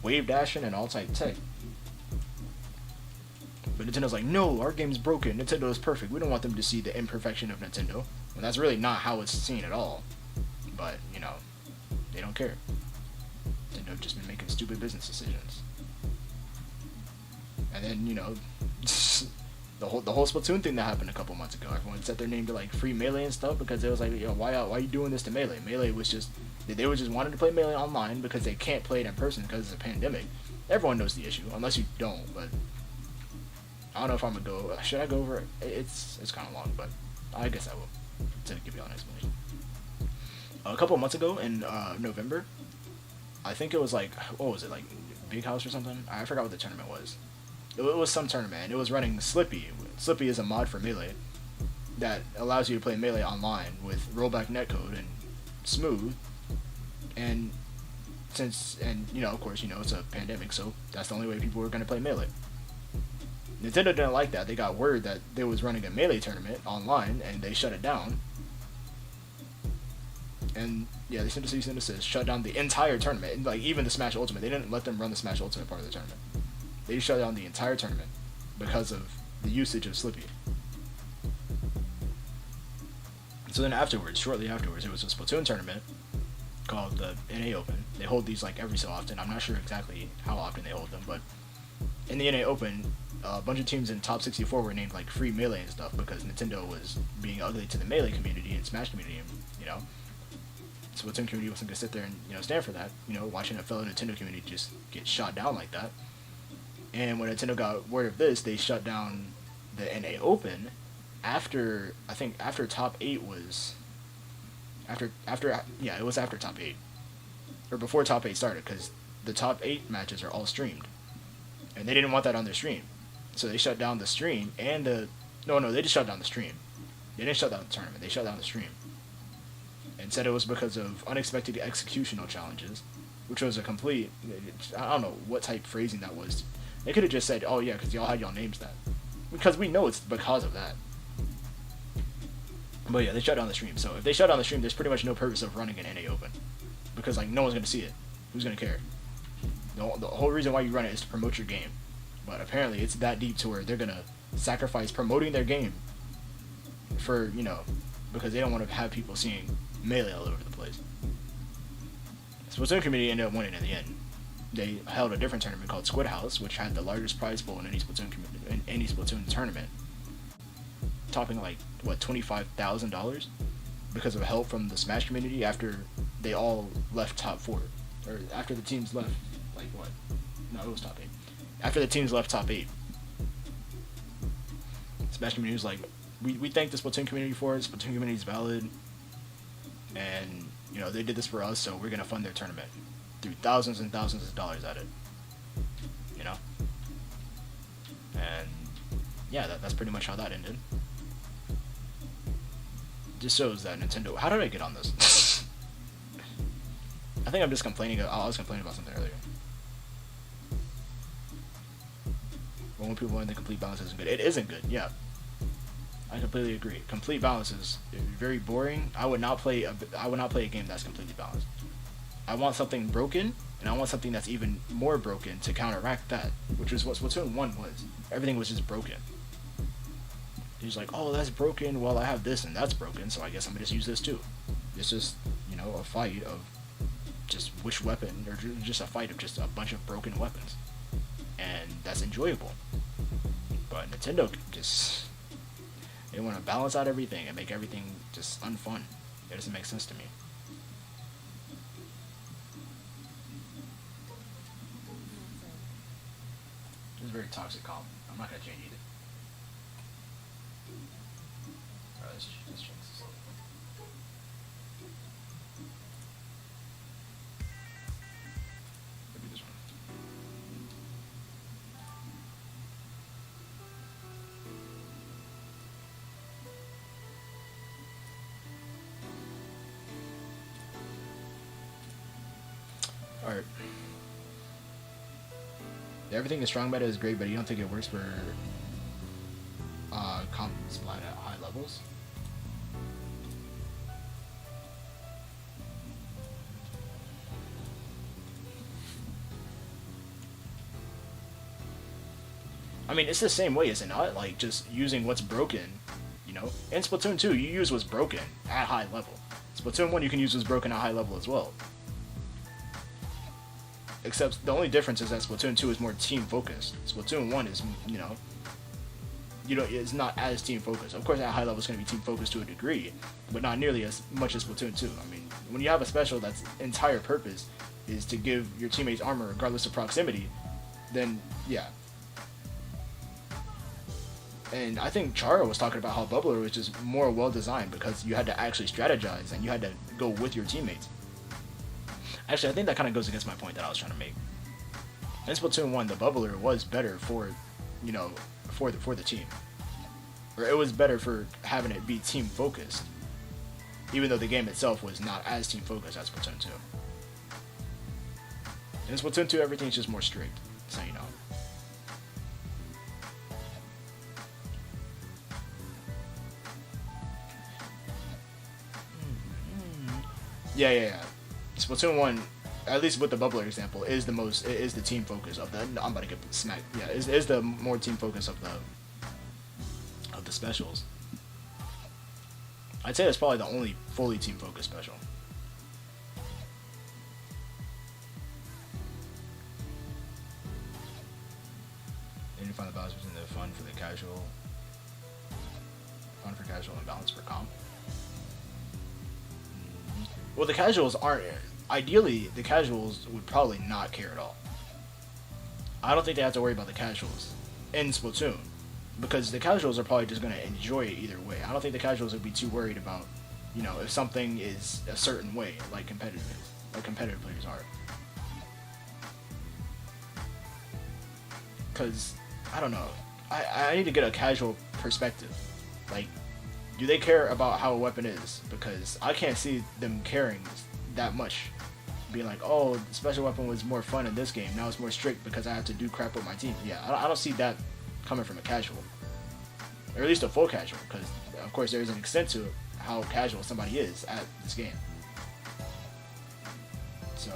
wave dashing and all type tech. But Nintendo's like, no, our game's broken. Nintendo is perfect. We don't want them to see the imperfection of Nintendo. Well, that's really not how it's seen at all. But, they don't care. Nintendo have just been making stupid business decisions. And then, the whole Splatoon thing that happened a couple months ago. Everyone set their name to, free Melee and stuff because it was like, why are you doing this to Melee? Melee was just, they were just wanting to play Melee online because they can't play it in person because it's a pandemic. Everyone knows the issue, unless you don't, but I don't know if I'm gonna go. Should I go over it? It's kind of long, but I guess I will to give you all an explanation. A couple of months ago in November, I think it was what was it, Big House or something? I forgot what the tournament was. It was some tournament, and it was running Slippy. Slippy is a mod for Melee that allows you to play Melee online with rollback netcode and smooth. And of course, it's a pandemic, so that's the only way people were gonna play Melee. Nintendo didn't like that. They got word that they was running a Melee tournament online, and they shut it down. And yeah, they sent a cease and desist, shut down the entire tournament, even the Smash Ultimate. They didn't let them run the Smash Ultimate part of the tournament. They shut down the entire tournament because of the usage of Slippy. So then shortly afterwards, it was a Splatoon tournament called the NA Open. They hold these every so often. I'm not sure exactly how often they hold them, but in the NA Open, a bunch of teams in Top 64 were named free Melee and stuff because Nintendo was being ugly to the Melee community and Smash community, and Splatoon community wasn't gonna sit there and stand for that. Watching a fellow Nintendo community just get shot down like that. And when Nintendo got word of this, they shut down the NA Open after Top 8 was it was after Top 8 or before Top 8 started because the Top 8 matches are all streamed. And they didn't want that on their stream. So they shut down the stream and they just shut down the stream. They didn't shut down the tournament. They shut down the stream. And said it was because of unexpected executional challenges, which was a complete, I don't know what type phrasing that was. They could have just said, oh yeah, because y'all had y'all names that. Because we know it's because of that. But yeah, they shut down the stream. So if they shut down the stream, there's pretty much no purpose of running an NA Open. Because no one's going to see it. Who's going to care? The whole reason why you run it is to promote your game. But apparently it's that deep to where they're going to sacrifice promoting their game for, because they don't want to have people seeing Melee all over the place. Splatoon community ended up winning in the end. they held a different tournament called Squid House, which had the largest prize pool in any Splatoon tournament, topping like what $25,000 because of help from the Smash community after they all left top 4, or after the teams left like what? No, it was top 8. After the teams left top 8, Smash community was like, we thank the Splatoon community for it. Splatoon community is valid, and you know they did this for us, so we're gonna fund their tournament. Threw thousands and thousands of dollars at it, you know. And yeah, that's pretty much how that ended. Just shows that Nintendo. How did I get on this? I think I'm just complaining. I was complaining about something earlier. When people want the complete balance isn't good. It isn't good. Yeah, I completely agree. Complete balance is very boring. I would not play a game that's completely balanced. I want something broken, and I want something that's even more broken to counteract that, which is what Splatoon 1 was. Everything was just broken. He's like, oh, that's broken. Well, I have this, and that's broken, so I guess I'm gonna just use this too. It's just, you know, a fight of just which weapon, or just a fight of just a bunch of broken weapons, and that's enjoyable. But Nintendo just, they want to balance out everything and make everything just unfun. It doesn't make sense to me. It's a very toxic comp. I'm not gonna change either. Alright, let's change this a little bit. Maybe this one. Alright. Everything is strong meta is great, but you don't think it works for comp splat at high levels? I mean, it's the same way, is it not? Like, just using what's broken, you know? In Splatoon 2, you use what's broken at high level. Splatoon 1, you can use what's broken at high level as well. Except the only difference is that Splatoon 2 is more team focused. Splatoon 1 is, you know, it's not as team focused. Of course, at high level, it's going to be team focused to a degree, but not nearly as much as Splatoon 2. I mean, when you have a special that's entire purpose is to give your teammates armor regardless of proximity, then yeah. And I think Chara was talking about how Bubbler was just more well designed because you had to actually strategize and you had to go with your teammates. Actually, I think that kind of goes against my point that I was trying to make. In Splatoon 1, the Bubbler was better for, you know, for the team. Or it was better for having it be team focused. Even though the game itself was not as team focused as Splatoon 2. In Splatoon 2, everything's just more strict, so you know. Yeah. Splatoon 1, at least with the Bubbler example, is the team focus of the. I'm about to get smacked. Yeah, is the more team focus of the specials. I'd say that's probably the only fully team focused special. Then you find the balance between the fun for casual and balance for comp. Well, the casuals aren't. Ideally, the casuals would probably not care at all. I don't think they have to worry about the casuals in Splatoon, because the casuals are probably just going to enjoy it either way. I don't think the casuals would be too worried about, you know, if something is a certain way, like competitive players are. Because, I don't know, I need to get a casual perspective. Like, do they care about how a weapon is? Because I can't see them caring that much. Being like, oh, the special weapon was more fun in this game. Now it's more strict because I have to do crap with my team. Yeah, I don't see that coming from a casual. Or at least a full casual. Because, of course, there's an extent to how casual somebody is at this game. So,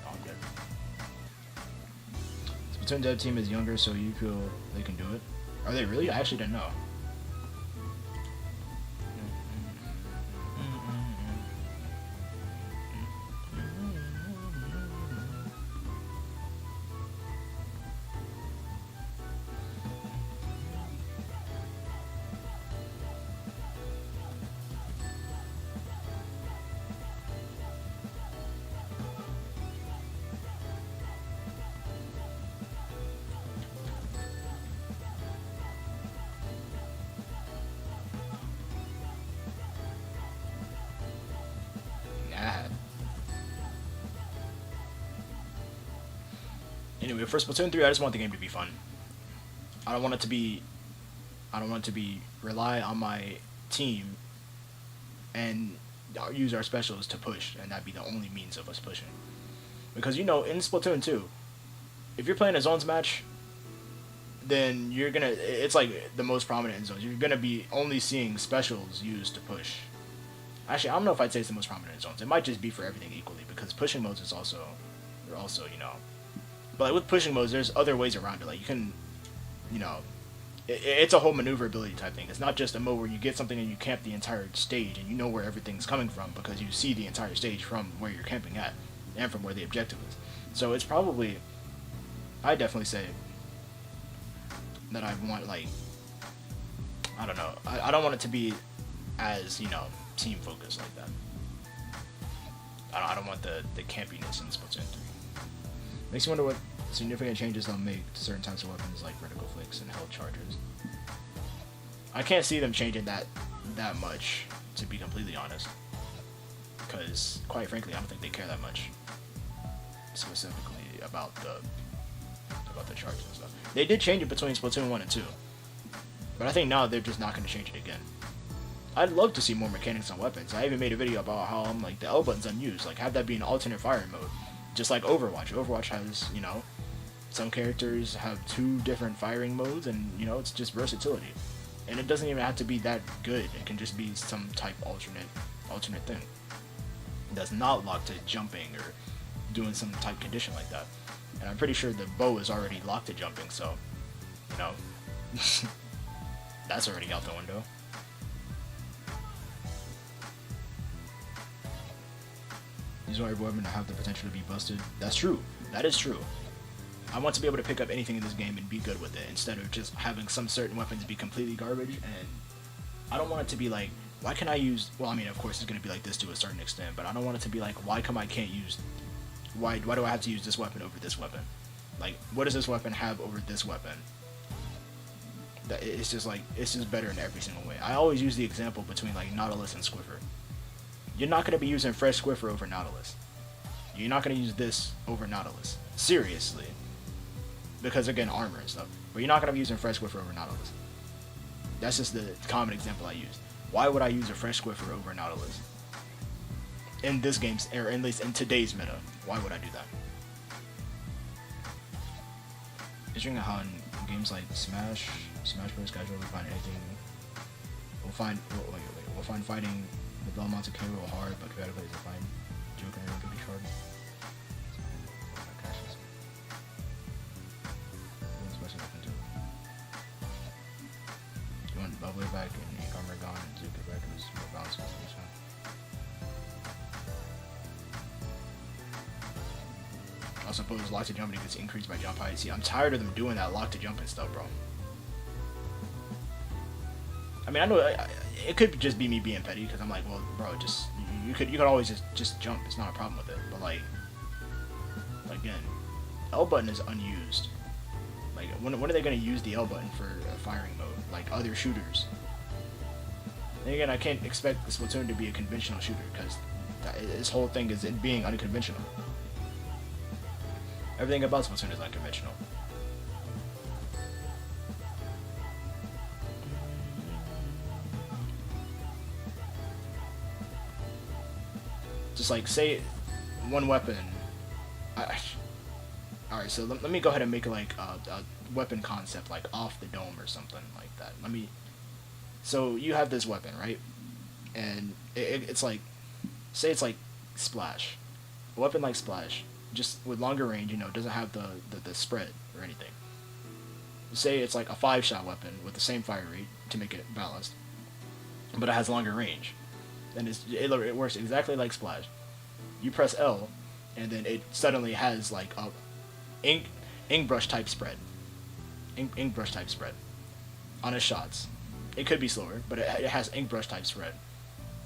I'm good. Splatoon dev team is younger, so you feel they can do it. Are they really? I actually didn't know. Anyway, for Splatoon 3, I just want the game to be fun. I don't want it to be rely on my team and use our specials to push, and that be the only means of us pushing. Because, you know, in Splatoon 2, if you're playing a zones match, then you're gonna, it's like the most prominent in zones. You're gonna be only seeing specials used to push. Actually, I don't know if I'd say it's the most prominent in zones. It might just be for everything equally, because pushing modes is also, you know. But like with pushing modes, there's other ways around it. Like you can, you know, it's a whole maneuverability type thing. It's not just a mode where you get something and you camp the entire stage and you know where everything's coming from because you see the entire stage from where you're camping at and from where the objective is. So it's probably, I definitely say that I want, like, I don't know. I don't want it to be as, you know, team focused like that. I don't want the campiness in Splatoon 3. Makes me wonder what significant changes they'll make to certain types of weapons like vertical flicks and health chargers. I can't see them changing that much, to be completely honest. Because, quite frankly, I don't think they care that much specifically about the charges and stuff. They did change it between Splatoon 1 and 2. But I think now they're just not going to change it again. I'd love to see more mechanics on weapons. I even made a video about how like the L button's unused. Like have that be an alternate firing mode. Just like Overwatch. Overwatch has, you know, some characters have 2 different firing modes and, you know, it's just versatility. And it doesn't even have to be that good. It can just be some type alternate thing. It does not lock to jumping or doing some type condition like that. And I'm pretty sure the bow is already locked to jumping, so, you know, that's already out the window. These are every weapon to have the potential to be busted. That's true. That is true. I want to be able to pick up anything in this game and be good with it, instead of just having some certain weapons be completely garbage. And I don't want it to be like, why can I use, well, I mean, of course it's going to be like this to a certain extent, but I don't want it to be like, why come I can't use, why do I have to use this weapon over this weapon? Like, what does this weapon have over this weapon? That it's just like, it's just better in every single way. I always use the example between like Nautilus and Squiffer. You're not going to be using fresh Squiffer over Nautilus. You're not going to use this over Nautilus. Seriously. Because again, armor and stuff. But you're not going to be using fresh Squiffer over Nautilus. That's just the common example I use. Why would I use a fresh Squiffer over Nautilus? In this game, or at least in today's meta. Why would I do that? Interesting how in games like Smash Bros. Casual, we find anything. We'll find fighting with low amounts of K real hard, but competitively is a fine joke and everyone can be short. You want Bubbler back and Ink Armor gone and Zuka back and it's more balanced. I suppose lock to jumping gets increased by jump height. See, I'm tired of them doing that lock to jumping stuff, bro. I mean, I know it could just be me being petty because I'm like, well, bro, just you could always just jump. It's not a problem with it. But like again, L button is unused. Like when are they gonna use the L button for a firing mode like other shooters? And again, I can't expect the Splatoon to be a conventional shooter because this whole thing is in being unconventional. Everything about Splatoon is unconventional. Just like, say, one weapon. Alright, so let me go ahead and make like a weapon concept, like off the dome or something like that. So you have this weapon, right? And it's like, say it's like Splash. A weapon like Splash, just with longer range, you know, doesn't have the spread or anything. Say it's like a 5-shot weapon with the same fire rate to make it balanced, but it has longer range. Then it works exactly like Splash. You press L, and then it suddenly has like a ink brush type spread. Ink brush type spread on its shots. It could be slower, but it has ink brush type spread.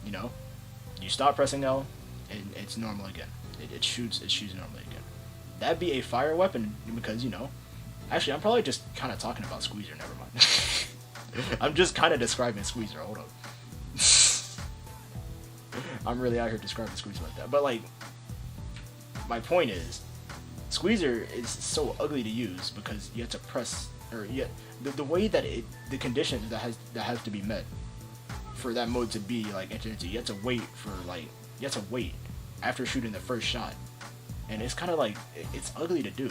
You know, you stop pressing L, and it's normal again. It shoots normally again. That'd be a fire weapon because, you know, actually I'm probably just kind of talking about Squeezer. Never mind. I'm just kind of describing Squeezer. Hold up. I'm really out here describing Squeezer like that. But like, my point is, Squeezer is so ugly to use because you have to press, or yet the way that the conditions that has to be met for that mode to be like entered into, you have to wait for like you have to wait after shooting the first shot, and it's kind of like it's ugly to do.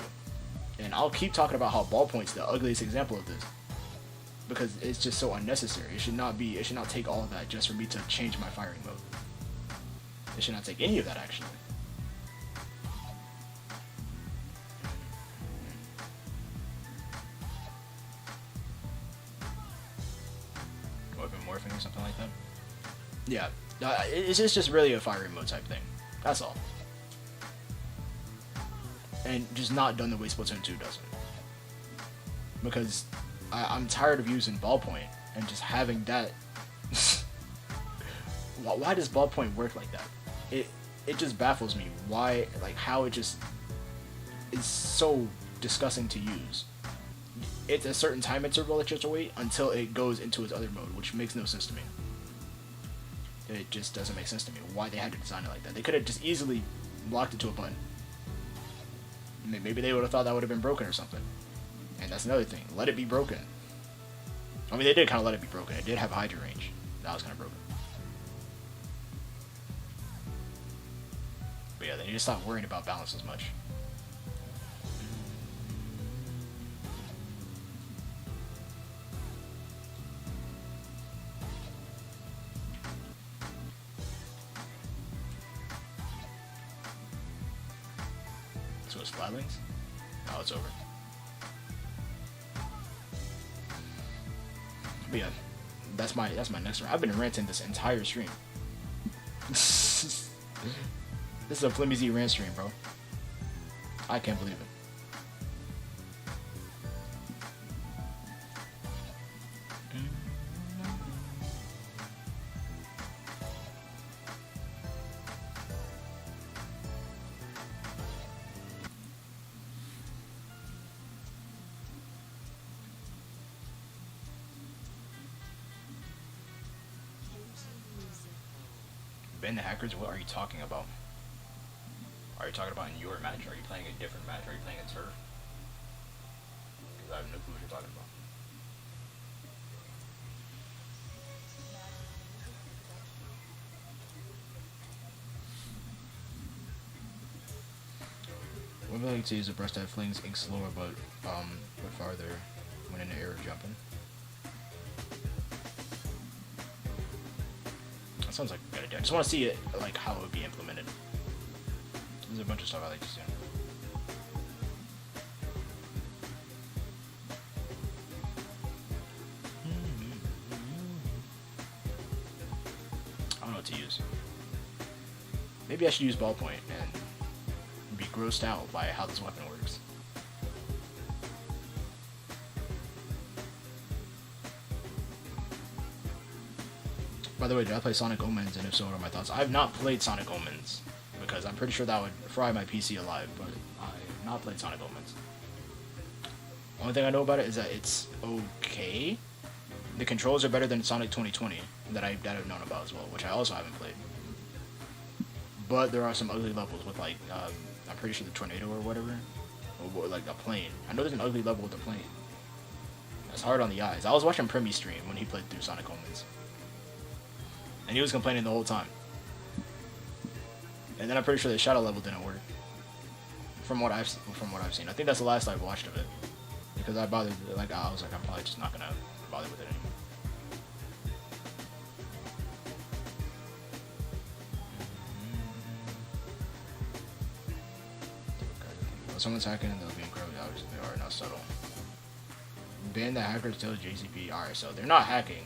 And I'll keep talking about how ballpoint's the ugliest example of this because it's just so unnecessary. It should not be. It should not take all of that just for me to change my firing mode. It should not take any of that actually. Weapon morphing or something like that. Yeah, it's just really a firing mode type thing. That's all. And just not done the way Splatoon 2 does it. Because I'm tired of using ballpoint and just having that. Why does ballpoint work like that? It just baffles me. Why, like, how it just is so disgusting to use. It's a certain time interval that you have to wait until it goes into its other mode, which makes no sense to me. It just doesn't make sense to me why they had to design it like that. They could have just easily locked it to a button. Maybe they would have thought that would have been broken or something. And that's another thing. Let it be broken. I mean, they did kind of let it be broken. It did have Hydra range. That was kind of broken. But yeah, they need to stop worrying about balance as much. So it's Flatlings? Oh, it's over. But yeah, that's my next round. I've been ranting this entire stream. This is a flimsy rant stream, bro. I can't believe it. Ben the Hackers, what are you talking about? Are you talking about in your match? Are you playing a different match? Are you playing a turf? Because I have no clue what you're talking about. One ability to use a brush that flings ink slower but farther when in the air of jumping. That sounds like a good idea. I just want to see it, like, how it would be implemented. There's a bunch of stuff I like to see. I don't know what to use. Maybe I should use ballpoint and be grossed out by how this weapon works. By the way, did I play Sonic Omens, and if so, what are my thoughts? I have not played Sonic Omens, because I'm pretty sure that would fry my PC alive, but I have not played Sonic Omens. Only thing I know about it is that it's okay. The controls are better than Sonic 2020, that I've known about as well, which I also haven't played. But there are some ugly levels with, like, I'm pretty sure the tornado or whatever, or like a plane. I know there's an ugly level with the plane. That's hard on the eyes. I was watching Premi stream when he played through Sonic Omens. And he was complaining the whole time. And then I'm pretty sure the shadow level didn't work. From what I've seen. I think that's the last I watched of it. Because I was like, I'm probably just not gonna bother with it anymore. When someone's hacking and they'll be incredibly obvious if they are not subtle. Ban the hackers tells JCP. Alright, so they're not hacking.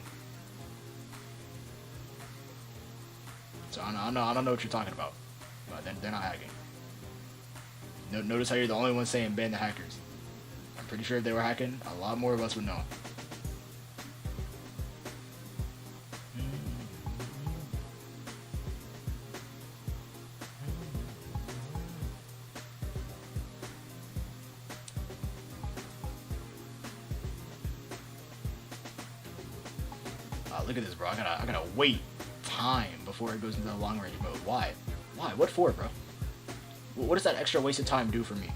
So I don't know what you're talking about, but they're not hacking. Notice how you're the only one saying ban the hackers. I'm pretty sure if they were hacking, a lot more of us would know. Look at this, bro. I gotta wait time before it goes into the long range mode. Why? What for, bro? What does that extra wasted time do for me?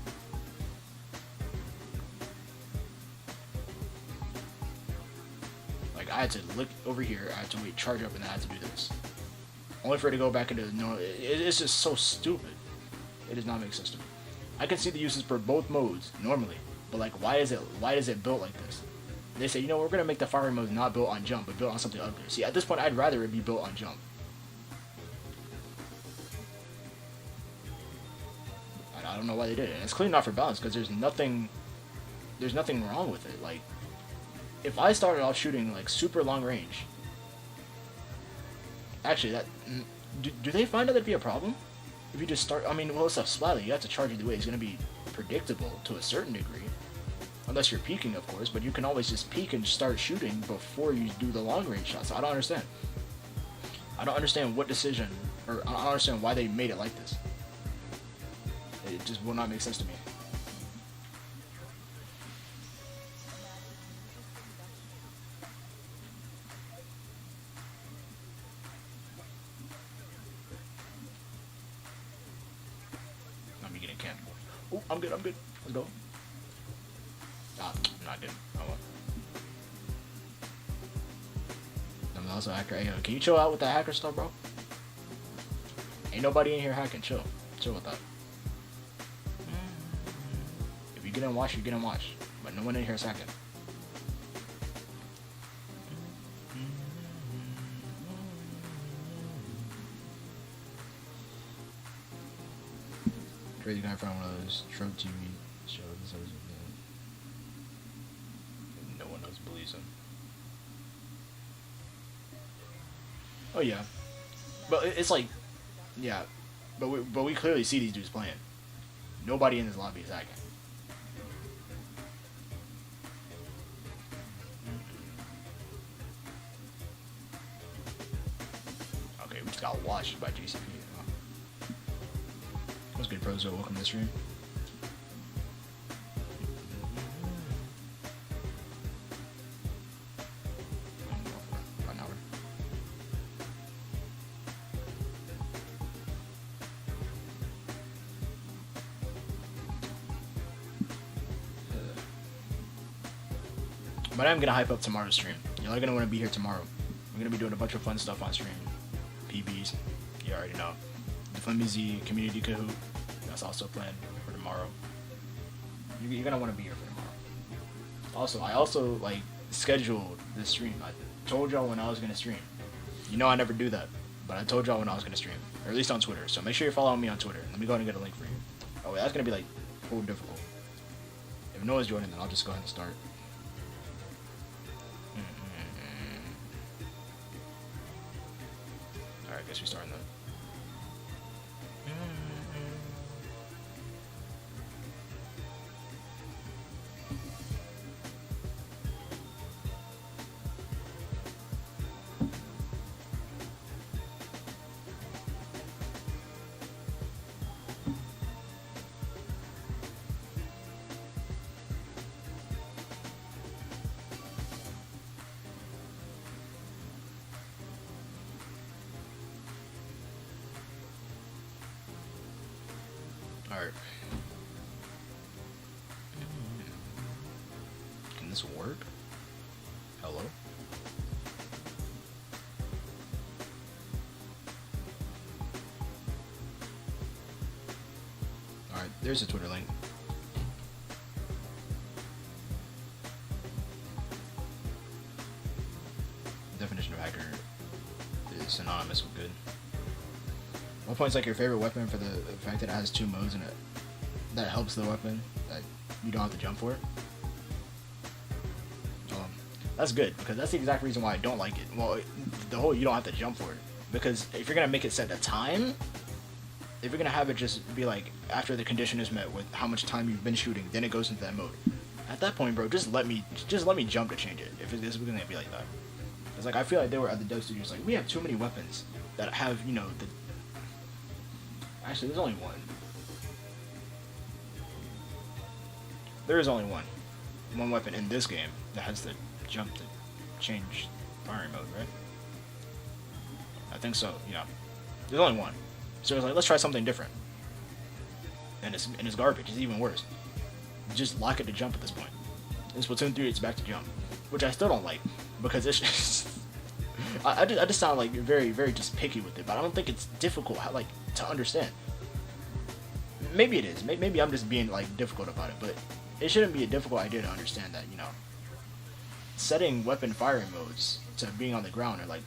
I had to look over here, I had to wait, charge up, and then I had to do this. Only for it to go back into no. It's just so stupid. It does not make sense to me. I can see the uses for both modes normally, but like, why is it built like this? They say, you know, we're gonna make the fire mode not built on jump, but built on something other. See, at this point, I'd rather it be built on jump. I don't know why they did it. And it's clearly not for balance because there's nothing wrong with it. Like, if I started off shooting like super long range, actually, that do they find that to be a problem? If you just start, I mean, well, it's a Splatoon. You have to charge either way. It's gonna be predictable to a certain degree, unless you're peeking, of course. But you can always just peek and start shooting before you do the long range shots. So I don't understand. I don't understand what decision, or I don't understand why they made it like this. It just will not make sense to me. I'm getting camped. Oh, I'm good. Let's go. Ah, I'm not good. Oh well. I'm also a hacker. Hey, can you chill out with that hacker stuff, bro? Ain't nobody in here hacking. Chill with that. If you get in watch, you get in watch. But no one in here is hacking. Crazy guy from one of those trope TV shows. No one else believes him. Oh yeah, but it's like, yeah, but we clearly see these dudes playing. Nobody in this lobby is hacking. Okay, we just got watched by JCP. What's good, Prozo? Welcome to the stream. About an hour. But I'm gonna hype up tomorrow's stream. Y'all are gonna want to be here tomorrow. We're gonna be doing a bunch of fun stuff on stream. PBs, you already know. The Flimsy Community Kahoot, that's also planned for tomorrow. You're gonna want to be here for tomorrow. Also, I also like scheduled this stream. I told y'all when I was gonna stream. You know I never do that, but I told y'all when I was gonna stream, or at least on Twitter. So make sure you're following me on Twitter. Let me go ahead and get a link for you. Oh wait, that's gonna be like cool difficult. If no one's joining, then I'll just go ahead and start. Alright, I guess we're starting then. Alright. Can this work? Hello? Alright, there's a Twitter link. Definition of hacker is synonymous with good. What point's like your favorite weapon for the fact that it has two modes in it? That helps the weapon that you don't have to jump for it. That's good because that's the exact reason why I don't like it. Well, the whole you don't have to jump for it, because if you're gonna make it set a time, if you're gonna have it just be like after the condition is met with how much time you've been shooting, then it goes into that mode. At that point, bro, just let me jump to change it if it's gonna be like that. It's like I feel like they were at the dev studios like we have too many weapons that have the. Actually, there's only one. There is only one weapon in this game that has the jump to change firing mode, right? I think so. Yeah, there's only one. So it's like let's try something different. And it's garbage. It's even worse. Just lock it to jump at this point. In Splatoon 3, it's back to jump. which I still don't like because it's just, I just sound like very very just picky with it, but I don't think it's difficult like to understand. Maybe it is. Maybe I'm just being like difficult about it, but it shouldn't be a difficult idea to understand that, you know, setting weapon firing modes to being on the ground or like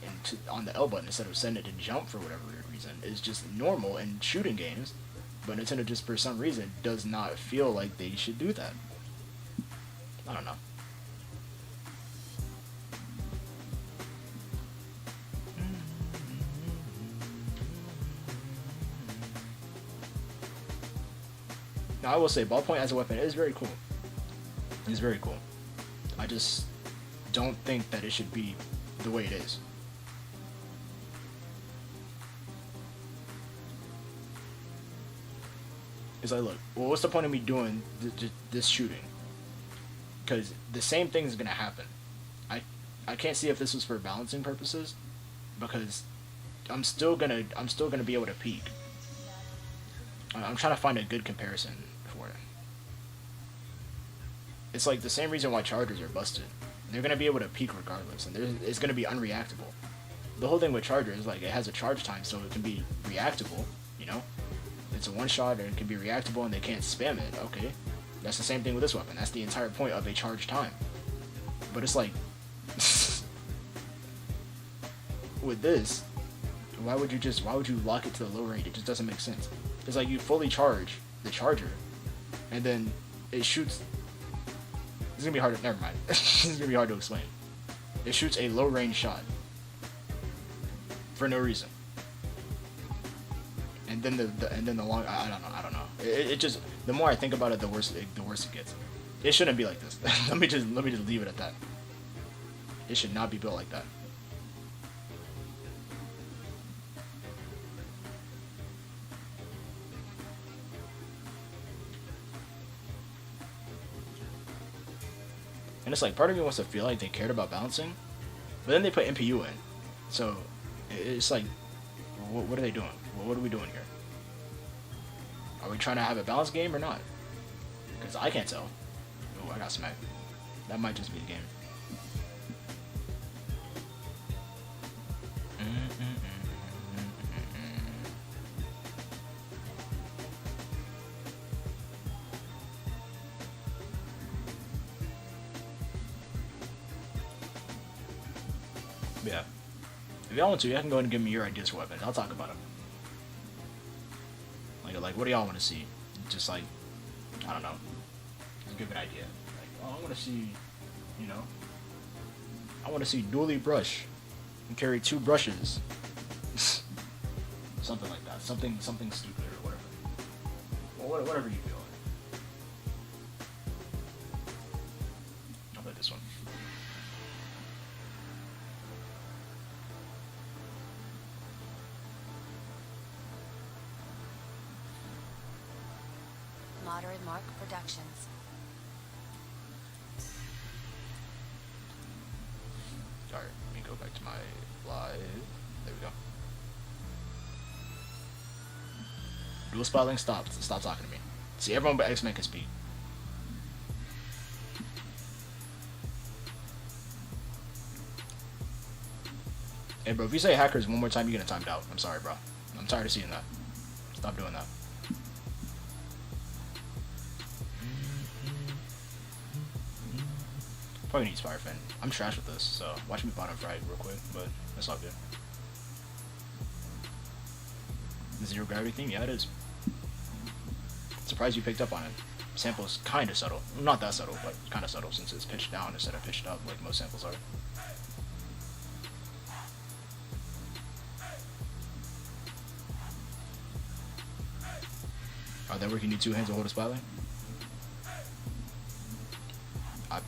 on the L button instead of setting it to jump for whatever weird reason is just normal in shooting games, but Nintendo just for some reason does not feel like they should do that. I don't know. Now I will say ballpoint as a weapon is very cool. It's very cool. I just don't think that it should be the way it is. It's like, look, well, what's the point of me doing this shooting? Because the same thing is gonna happen. I can't see if this was for balancing purposes, because I'm still gonna be able to peek. I'm trying to find a good comparison for it. It's like the same reason why chargers are busted. They're gonna be able to peak regardless, and it's gonna be unreactable. The whole thing with chargers is like it has a charge time, so it can be reactable. You know, it's a one shot, and it can be reactable, and they can't spam it. Okay, that's the same thing with this weapon. That's the entire point of a charge time. But it's like with this, why would you lock it to the low range? It just doesn't make sense. It's like you fully charge the charger, and then it shoots. It's gonna be hard to, never mind. It's gonna be hard to explain. It shoots a low range shot for no reason, and then the long. I don't know. It just, the more I think about it, the worse it gets. It shouldn't be like this. let me just leave it at that. It should not be built like that. And it's like, part of me wants to feel like they cared about balancing, but then they put NPU in. So, it's like, what are they doing? What are we doing here? Are we trying to have a balanced game or not? Because I can't tell. Oh, I got smacked. That might just be the game. Yeah. If y'all want to, y'all can go ahead and give me your ideas for weapons. I'll talk about them. Like, what do y'all want to see? Just like, I don't know. Just give an idea. Like, oh, I want to see, you know, I want to see dually brush and carry 2 brushes. Something like that. Something stupid or whatever. Well, whatever you feel like. I'll play this one. Modern Mark Productions. Alright, let me go back to my live. There we go. Dual spotting, stop talking to me. See, everyone but X-Men can speak. Hey bro, if you say hackers one more time, you're gonna timed out. I'm sorry, bro. I'm tired of seeing that. Stop doing that. Probably needs fire fin. I'm trash with this, so watch me bottom fry real quick, but that's all good. The zero gravity theme? Yeah, it is. Surprised you picked up on it. Sample's kind of subtle. Not that subtle, but kind of subtle since it's pitched down instead of pitched up like most samples are. Are they working? You need 2 hands to hold a spotlight?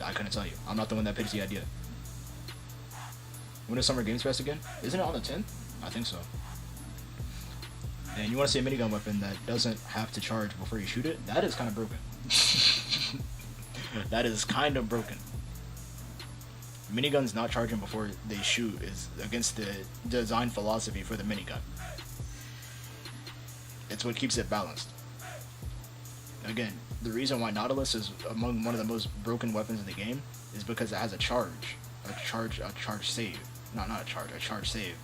I couldn't tell you. I'm not the one that pitched the idea. When is Summer Games Fest again? Isn't it on the 10th? I think so. And you want to see a minigun weapon that doesn't have to charge before you shoot it? That is kind of broken. That is kind of broken. Miniguns not charging before they shoot is against the design philosophy for the minigun. It's what keeps it balanced. Again, the reason why Nautilus is among one of the most broken weapons in the game is because it has a charge save, not a charge save,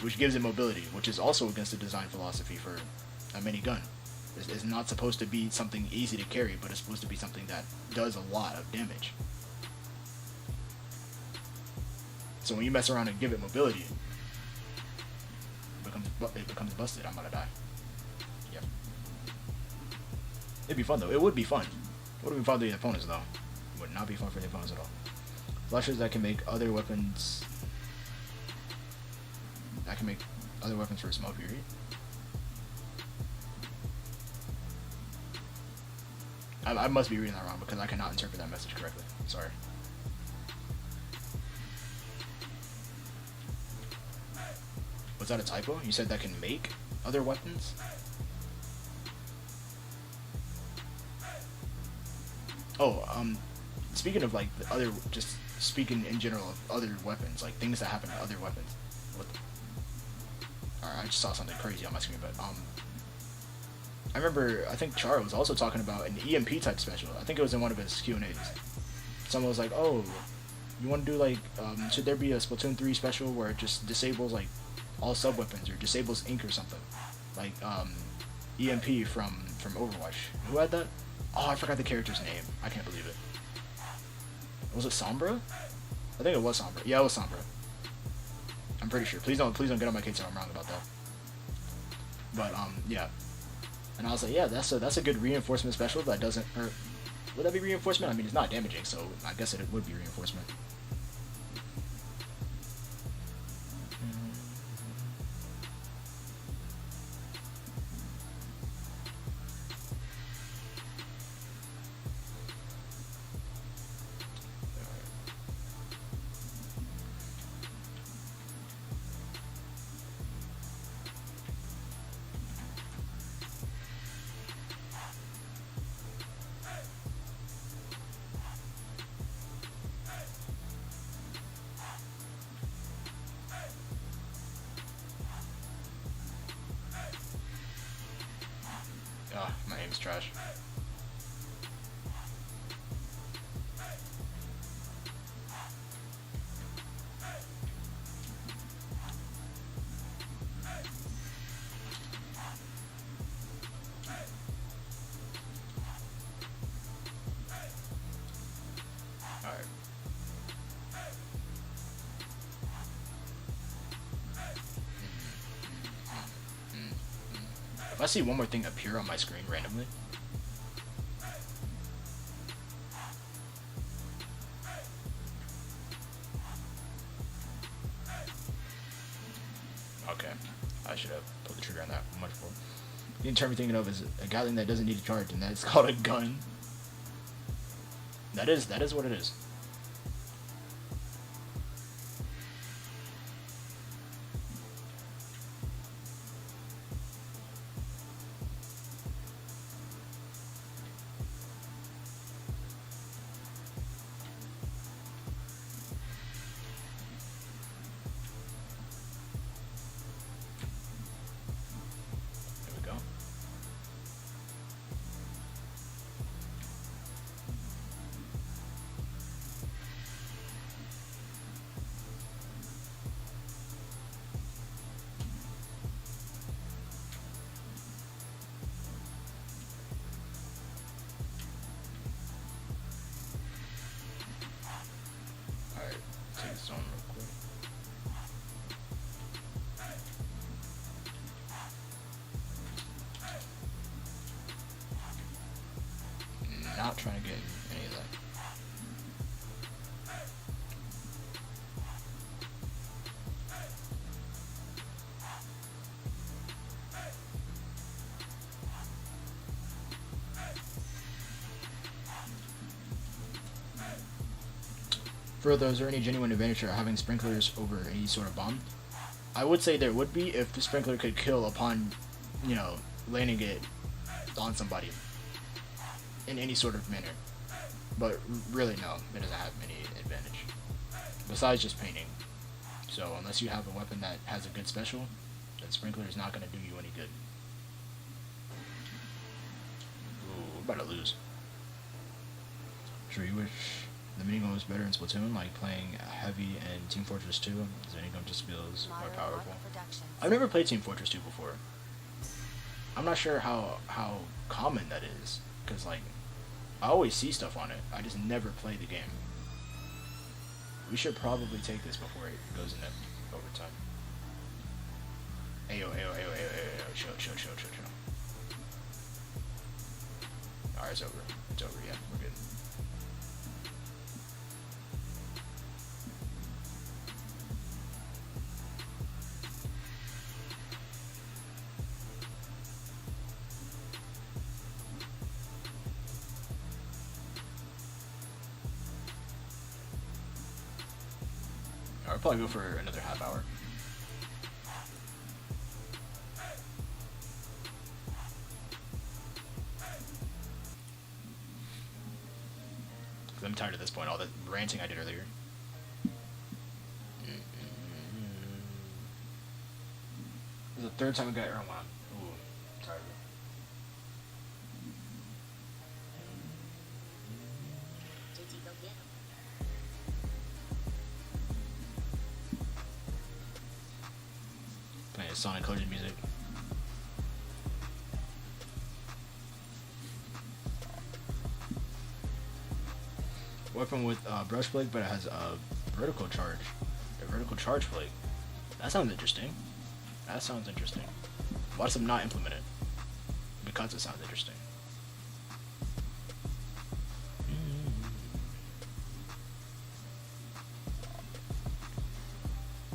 which gives it mobility, which is also against the design philosophy for a minigun. It's not supposed to be something easy to carry, but it's supposed to be something that does a lot of damage. So when you mess around and give it mobility, it becomes busted. I'm gonna die. Yep. It'd be fun though. It would be fun. It would be fun for the opponents though. It would not be fun for the opponents at all. Flushes that can make other weapons. That can make other weapons for a small period. I must be reading that wrong because I cannot interpret that message correctly. Sorry. Was that a typo? You said that can make other weapons? Oh, speaking of like the other, just speaking in general of other weapons, like things that happen to other weapons. What the? Alright, I just saw something crazy on my screen, but I remember, I think Char was also talking about an EMP type special. I think it was in one of his Q&As. Someone was like, oh, you want to do like, should there be a Splatoon 3 special where it just disables like all sub-weapons or disables ink or something? Like, EMP from Overwatch. Who had that? Oh, I forgot the character's name. I can't believe it. Was it Sombra? I think it was Sombra. Yeah, it was Sombra. I'm pretty sure. Please don't get on my case if I'm wrong about that. But, yeah. And I was like, yeah, that's a good reinforcement special that doesn't hurt. Would that be reinforcement? I mean, it's not damaging, so I guess it would be reinforcement. Oh, my aim's trash. Alright. If I see one more thing appear on my screen randomly. Okay. I should have pulled the trigger on that much more. The term you're thinking of is a Gatling that doesn't need a charge, and that's called a gun. That is what it is. Zone real quick. Not trying to get any of that. Further, is there any genuine advantage to having sprinklers over any sort of bomb? I would say there would be if the sprinkler could kill upon, you know, landing it on somebody in any sort of manner. But really, no, it doesn't have any advantage. Besides just painting. So unless you have a weapon that has a good special, then sprinkler is not going to do you any good. Ooh. about to lose. Sure, you wish the minigame was better in Splatoon, like playing Heavy and Team Fortress 2. The minigame just feels more Modern powerful. Mark Productions. I've never played Team Fortress 2 before. I'm not sure how common that is, because like I always see stuff on it. I just never play the game. We should probably take this before it goes into overtime. Ayo, ayo, ayo, ayo, ayo, chill, chill, chill, chill, chill. Alright, it's over. It's over, yeah, we're good. I'll probably go for another half hour. I'm tired at this point, all the ranting I did earlier. This is the third time we got Erwan. Ooh, I'm tired of it. Playing Sonic Collision music. Weapon with brush blade, but it has a vertical charge. A vertical charge blade. That sounds interesting. That sounds interesting. Why does them not implement it? Because it sounds interesting.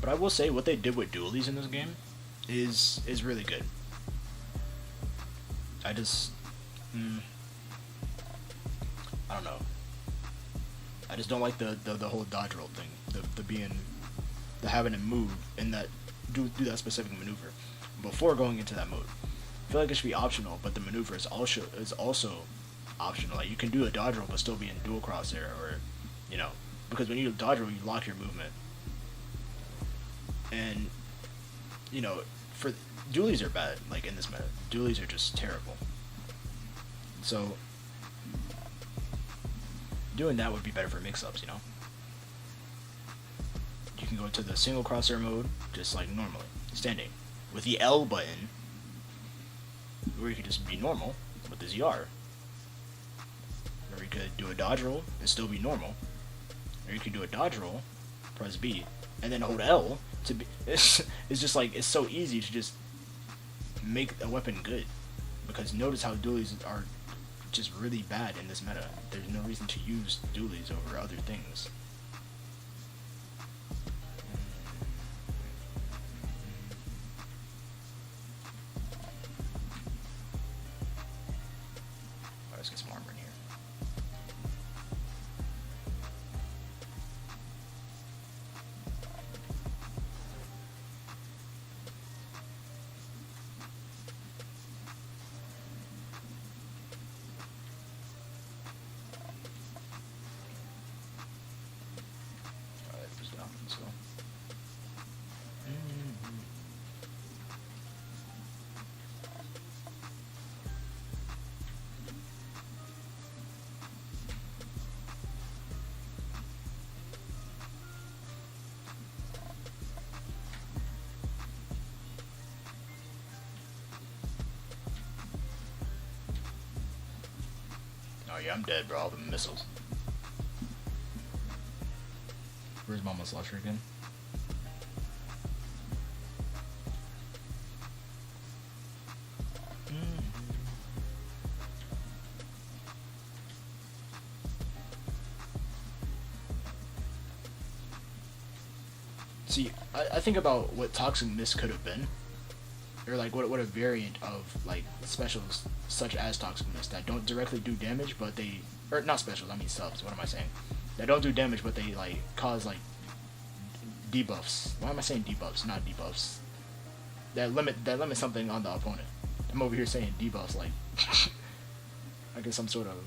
But I will say what they did with dualies in this game is really good. I just I don't know. I just don't like the whole dodge roll thing. The having to move in that do that specific maneuver before going into that mode. I feel like it should be optional, but the maneuver is also optional. Like you can do a dodge roll but still be in dual crosshair, or you know, because when you dodge roll you lock your movement. And you know, for dualies are bad. Like in this meta, dualies are just terrible. So doing that would be better for mix-ups, you know. You can go into the single crosshair mode just like normally, standing with the L button, or you could just be normal with the ZR. Or you could do a dodge roll and still be normal, or you could do a dodge roll, press B, and then hold L to be. It's just like it's so easy to just make a weapon good, because notice how dualies are just really bad in this meta. There's no reason to use dualies over other things. Let's get some armor in here. Oh yeah, I'm dead, bro. All the missiles. Where's Mama Slusher again? See, I think about what Toxic Mist could have been. Or like what a variant of like specials such as Toxic Mist that don't directly do damage, but they, or not specials, I mean subs. What am I saying? That don't do damage, but they like cause like debuffs. Why am I saying debuffs, not debuffs? That limit something on the opponent. I'm over here saying debuffs like I guess some sort of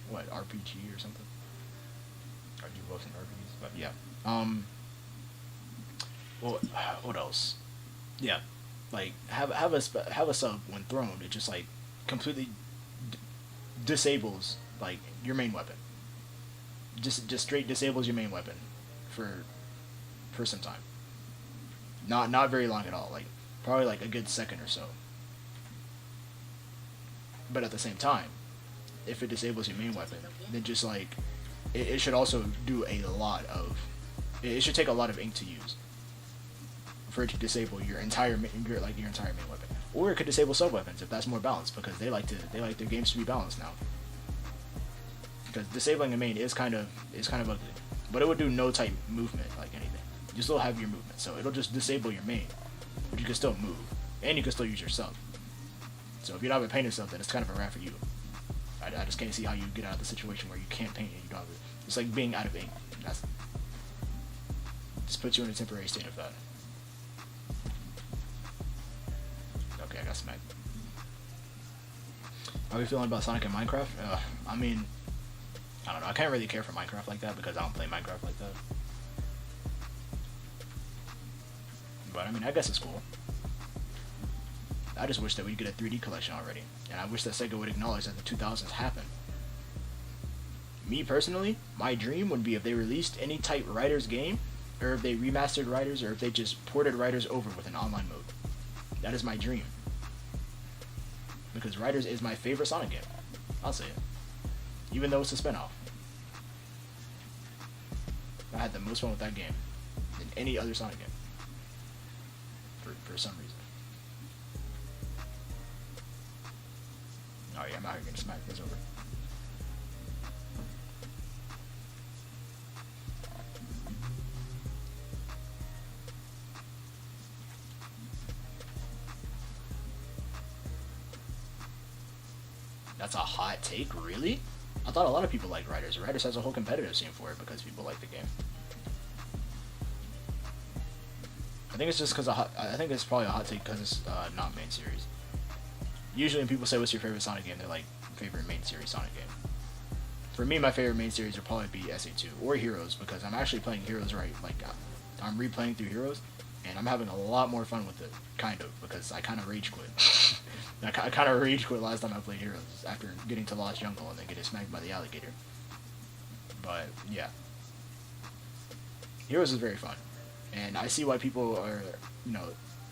what RPG or something. Or debuffs in RPGs, but yeah. Well, what else? Yeah. Like have a sub when thrown, it just like completely disables like your main weapon. Just straight disables your main weapon for some time. Not very long at all. Like probably like a good second or so. But at the same time, if it disables your main weapon, then just like it should also do a lot of. It should take a lot of ink to use for it to disable your entire main weapon, or it could disable sub weapons if that's more balanced, because they like their games to be balanced now. Because disabling a main is kind of ugly, but it would do no type movement like anything. You still have your movement, so it'll just disable your main, but you can still move and you can still use your sub. So if you don't have a painted sub, then it's kind of a wrap for you. I just can't see how you get out of the situation where you can't paint and you don't have it. It's like being out of ink. That's just puts you in a temporary state of that. Okay, I got smacked. How are you feeling about Sonic and Minecraft? I mean, I don't know. I can't really care for Minecraft like that because I don't play Minecraft like that. But I mean, I guess it's cool. I just wish that we'd get a 3D collection already, and I wish that Sega would acknowledge that the 2000s happened. Me personally, my dream would be if they released any type Riders game, or if they remastered Riders, or if they just ported Riders over with an online mode. That is my dream. Because Riders is my favorite Sonic game. I'll say it. Even though it's a spinoff. I had the most fun with that game than any other Sonic game. For some reason. Oh yeah, I'm out here getting smacked. It's over. That's a hot take, really? I thought a lot of people liked Riders. Riders has a whole competitive scene for it because people like the game. I think it's just because I think it's probably a hot take because it's not main series. Usually when people say what's your favorite Sonic game, they're like, favorite main series Sonic game. For me, my favorite main series would probably be SA2 or Heroes, because I'm actually playing Heroes right. Like I'm replaying through Heroes, and I'm having a lot more fun with it, kind of, because I kind of rage quit. I kind of rage quit last time I played Heroes after getting to Lost Jungle and then getting smacked by the alligator. But yeah, Heroes is very fun, and I see why people are,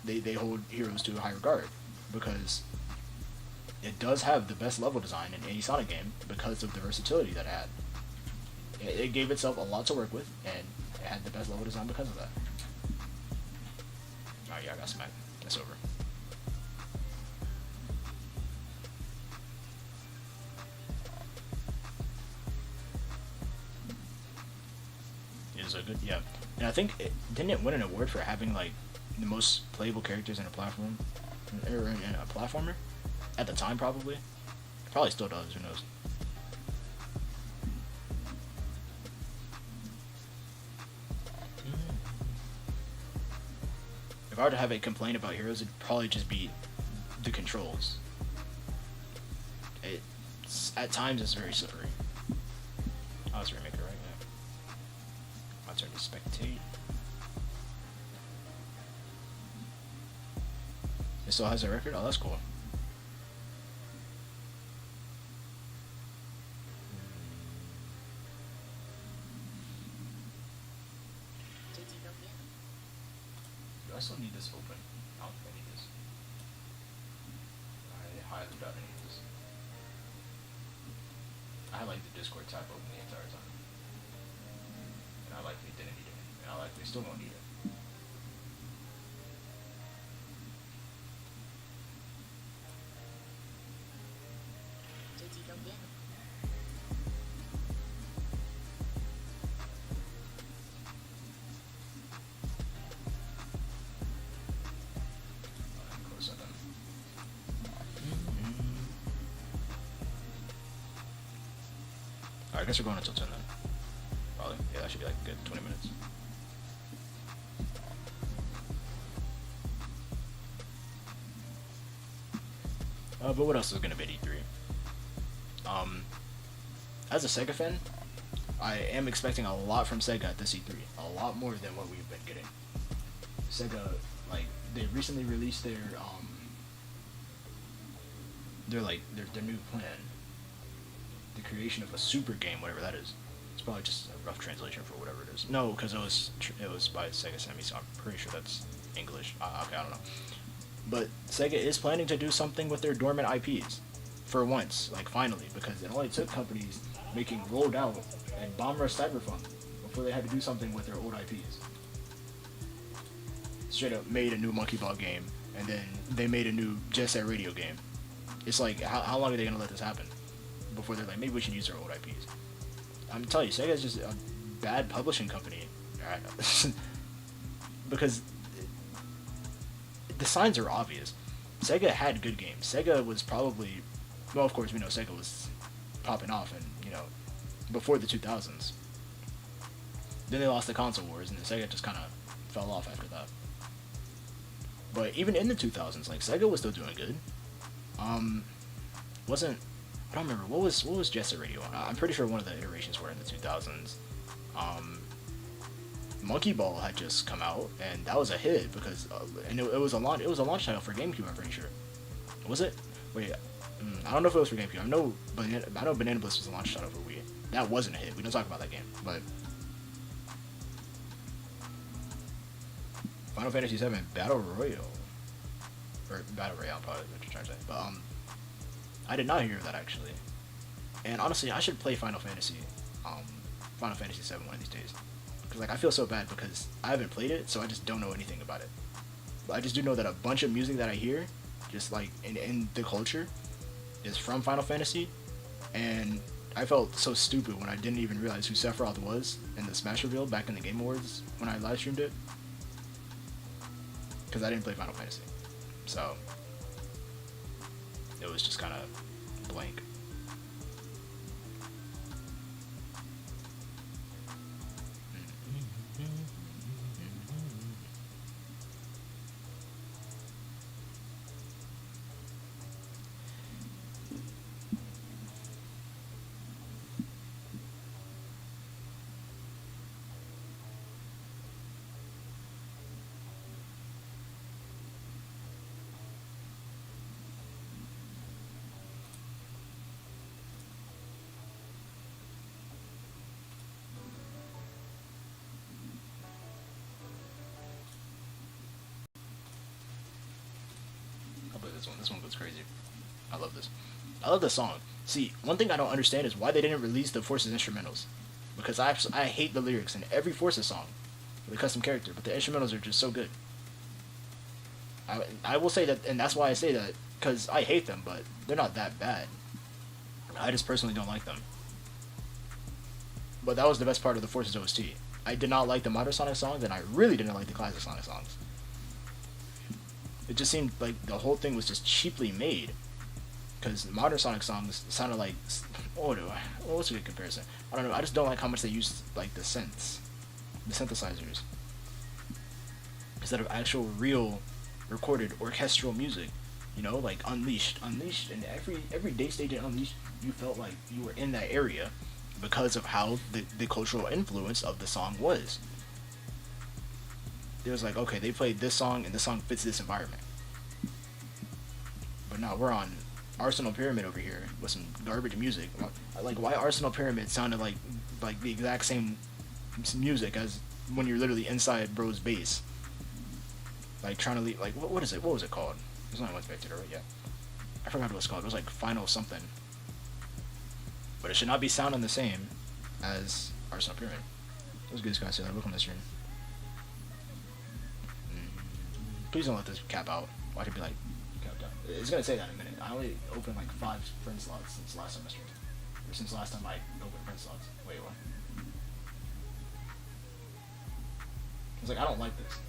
they hold Heroes to a high regard, because it does have the best level design in any Sonic game because of the versatility that it had. It gave itself a lot to work with, and it had the best level design because of that. Oh yeah, I got smacked. That's over. It is a good, yeah. And I think didn't it win an award for having like the most playable characters in a platform, or in a platformer? At the time, probably. It probably still does, who knows. If I were to have a complaint about Heroes, it'd probably just be the controls. At times, it's very slippery. Oh, it's Remaker, right? Yeah. My turn to spectate. It still has a record? Oh, that's cool. I still need this open. I don't think I need this. I highly doubt I need this. I had like the Discord tab open the entire time. And I likely didn't need it. And I likely still won't need it. I guess we're going until 10 then. Probably. Yeah, that should be like a good 20 minutes. But what else is going to be at E3? As a Sega fan, I am expecting a lot from Sega at this E3. A lot more than what we've been getting. Sega, like, they recently released their new plan. the creation of a super game, whatever that is. It's probably just a rough translation for whatever it is. No, because it was by Sega Sammy, so I'm pretty sure that's English. Okay, I don't know. But Sega is planning to do something with their dormant IPs, for once, like finally, because it only took companies making Rolled Out and Bomb Rush Cyberpunk before they had to do something with their old IPs. Straight up made a new Monkey Ball game, and then they made a new Jet Set Radio game. It's like, how long are they gonna let this happen before they're like, maybe we should use our old IPs? I'm telling you, Sega is just a bad publishing company, because the signs are obvious. Sega had good games. Sega was probably, well, of course we know Sega was popping off, and before the 2000s. Then they lost the console wars, and then Sega just kind of fell off after that. But even in the 2000s, like, Sega was still doing good. I don't remember what was Jet Set Radio on. I'm pretty sure one of the iterations were in the 2000s. Monkey Ball had just come out, and that was a hit because and it was a launch title for GameCube. I'm pretty sure. Was it? Wait, I don't know if it was for GameCube. I know Banana Bliss was a launch title for Wii. That wasn't a hit. We don't talk about that game, but Final Fantasy VII Battle Royale, or Battle Royale, probably what you're trying to say. But I did not hear of that actually. And honestly, I should play Final Fantasy VII one of these days. Cause like I feel so bad because I haven't played it, so I just don't know anything about it. But I just do know that a bunch of music that I hear, just like in the culture, is from Final Fantasy, and I felt so stupid when I didn't even realize who Sephiroth was in the Smash reveal back in the Game Awards when I live streamed it. Because I didn't play Final Fantasy, so it was just kind of blank. This one goes crazy. I love this. I love this song. See, one thing I don't understand is why they didn't release the Forces instrumentals. Because I hate the lyrics in every Forces song for the custom character, but the instrumentals are just so good. I will say that, and that's why I say that, because I hate them, but they're not that bad. I just personally don't like them. But that was the best part of the Forces OST. I did not like the modern Sonic songs, and I really didn't like the classic Sonic songs. It just seemed like the whole thing was just cheaply made. Because modern Sonic songs sounded like... what's a good comparison? I don't know, I just don't like how much they use, like, the synths. The synthesizers. Instead of actual, real, recorded, orchestral music. You know, like Unleashed. Unleashed, and every day stage in Unleashed, you felt like you were in that area because of how the cultural influence of the song was. It was like, okay, they played this song, and this song fits this environment. But now we're on Arsenal Pyramid over here with some garbage music. Like, why Arsenal Pyramid sounded like the exact same music as when you're literally inside bro's base. Like, trying to leave, like, what is it? What was it called? There's only one spectator, right? Yeah. I forgot what it was called. It was like Final something. But it should not be sounding the same as Arsenal Pyramid. It was good, guys. Welcome to the stream. Please don't let this cap out. Watch it be like, capped out. It's gonna say that in a minute. I only opened like 5 friend slots since last semester. Or since last time I opened friend slots. Wait, what? I was like, I don't like this.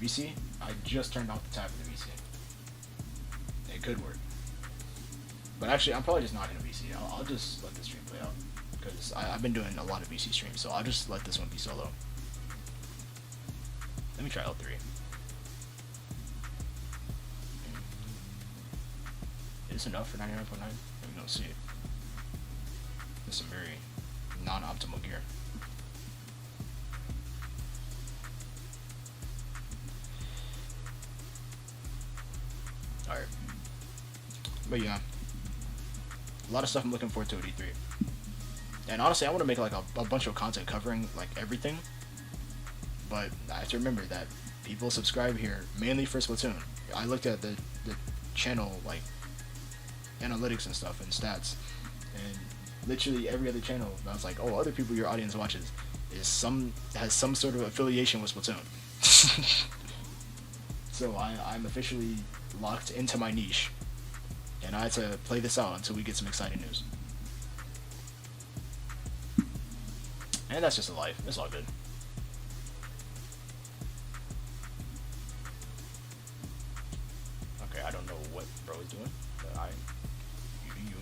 VC? I just turned off the tab for the VC. It could work. But actually, I'm probably just not gonna VC. I'll just let this stream play out. Because I've been doing a lot of VC streams, so I'll just let this one be solo. Let me try L3. Is this enough for 99.9? We don't see it. It's some very non-optimal gear. But yeah, a lot of stuff I'm looking forward to at E3. And honestly, I want to make like a bunch of content covering like everything. But I have to remember that people subscribe here mainly for Splatoon. I looked at the channel like analytics and stuff and stats, and literally every other channel I was like, oh, other people your audience watches has some sort of affiliation with Splatoon. So I'm officially locked into my niche, and I had to play this out until we get some exciting news. And that's just a life. It's all good. Okay, I don't know what bro is doing, but you do you.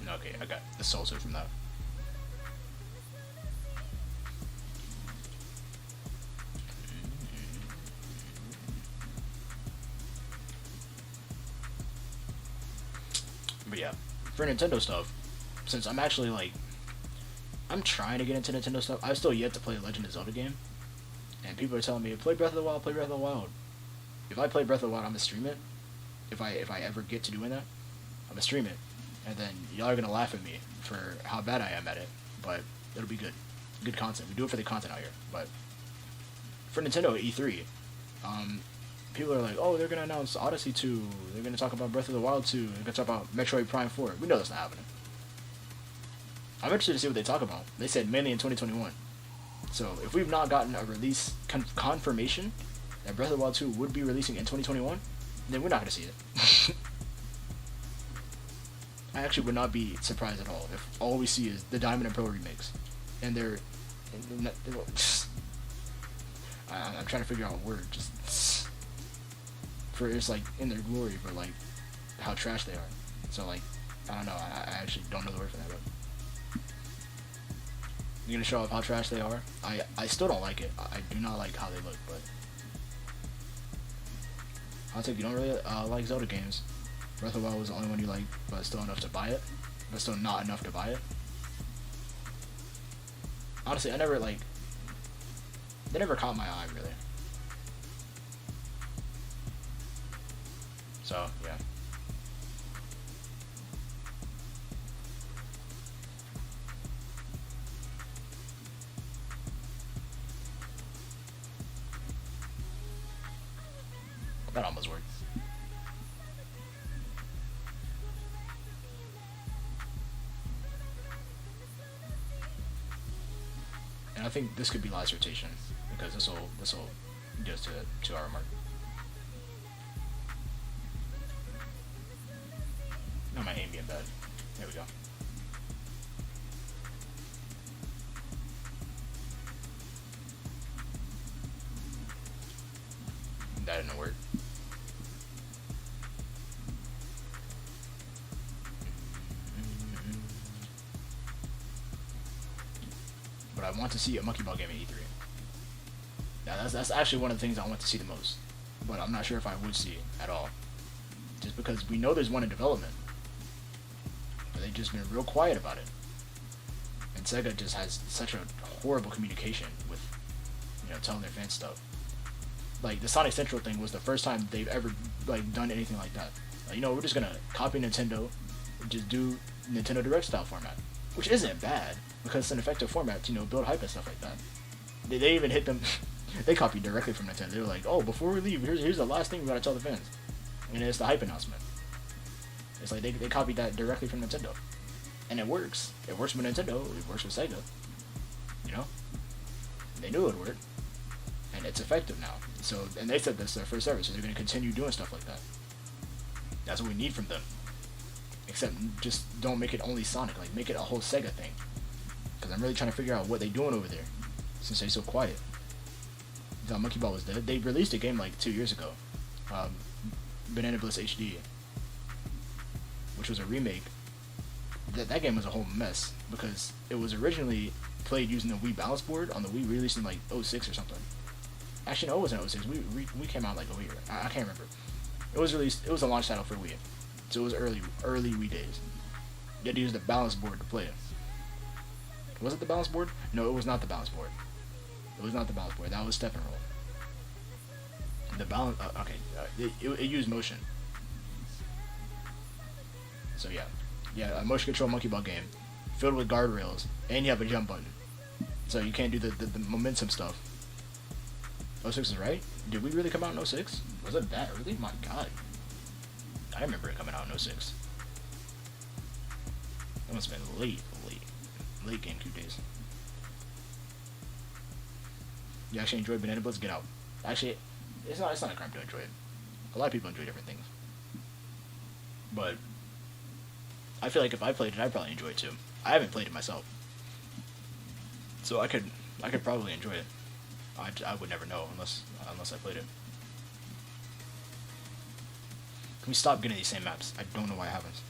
Okay, I got the soul suit from that. But yeah, for Nintendo stuff, since I'm actually like, I'm trying to get into Nintendo stuff. I've still yet to play a Legend of Zelda game, and people are telling me play Breath of the Wild, play Breath of the Wild. If I play Breath of the Wild, I'm gonna stream it. If I ever get to doing that, I'm gonna stream it, and then y'all are gonna laugh at me for how bad I am at it. But it'll be good content. We do it for the content out here. But for Nintendo at E3, people are like, oh, they're gonna announce Odyssey 2. They're gonna talk about Breath of the Wild 2. They're gonna talk about Metroid Prime 4. We know that's not happening. I'm interested to see what they talk about. They said mainly in 2021. So if we've not gotten a release confirmation that Breath of the Wild 2 would be releasing in 2021, then we're not gonna see it. I actually would not be surprised at all if all we see is the Diamond and Pearl remakes, and I'm trying to figure out a word just for it's like in their glory, but like how trash they are. So like I don't know. I actually don't know the word for that. But you're gonna show off how trash they are. I still don't like it. I do not like how they look, but I'll take you don't really like Zelda games. Breath of the Wild was the only one you like, but still enough to buy it. But still not enough to buy it. Honestly, they never caught my eye, really. So, yeah. That almost worked. And I think this could be last rotation because this will get us to our mark. No, my aim being bad. There we go. That didn't work. But I want to see a Monkey Ball game at E3. Yeah, that's actually one of the things I want to see the most. But I'm not sure if I would see it at all. Just because we know there's one in development. But they've just been real quiet about it. And Sega just has such a horrible communication with, telling their fans stuff. Like, the Sonic Central thing was the first time they've ever, done anything like that. Like, we're just gonna copy Nintendo and just do Nintendo Direct style format. Which isn't bad, because it's an effective format to, build hype and stuff like that. They even hit them, they copied directly from Nintendo. They were like, oh, before we leave, here's the last thing we gotta tell the fans. And it's the hype announcement. It's like, they copied that directly from Nintendo. And it works. It works with Nintendo, it works with Sega. They knew it would work. And it's effective now. So, and they said this is their first ever, so they're gonna continue doing stuff like that. That's what we need from them. Except just don't make it only Sonic, make it a whole Sega thing. Because I'm really trying to figure out what they're doing over there, since they're so quiet. You thought Monkey Ball was dead? They released a game like 2 years ago, um, Banana Bliss HD, which was a remake. That game was a whole mess because it was originally played using the Wii balance board on the Wii, released in like '06 or something. Actually, no, it wasn't '06. We came out like a year. I can't remember. It was released. It was a launch title for Wii, so it was early Wii days. You had to use the balance board to play it. Was it the balance board? No, it was not the balance board. It was not the balance board. That was Step and Roll. The balance. It used motion. So yeah, a motion control Monkey Ball game, filled with guardrails, and you have a jump button, so you can't do the momentum stuff. '06 is right. Did we really come out in '06? Was it that early? My God, I remember it coming out in '06. That must have been late GameCube days. You actually enjoyed Banana Blitz? Get out. Actually, it's not a crime to enjoy it. A lot of people enjoy different things. But I feel like if I played it, I'd probably enjoy it too. I haven't played it myself, so I could probably enjoy it. I would never know unless I played it. Can we stop getting these same maps? I don't know why it happens.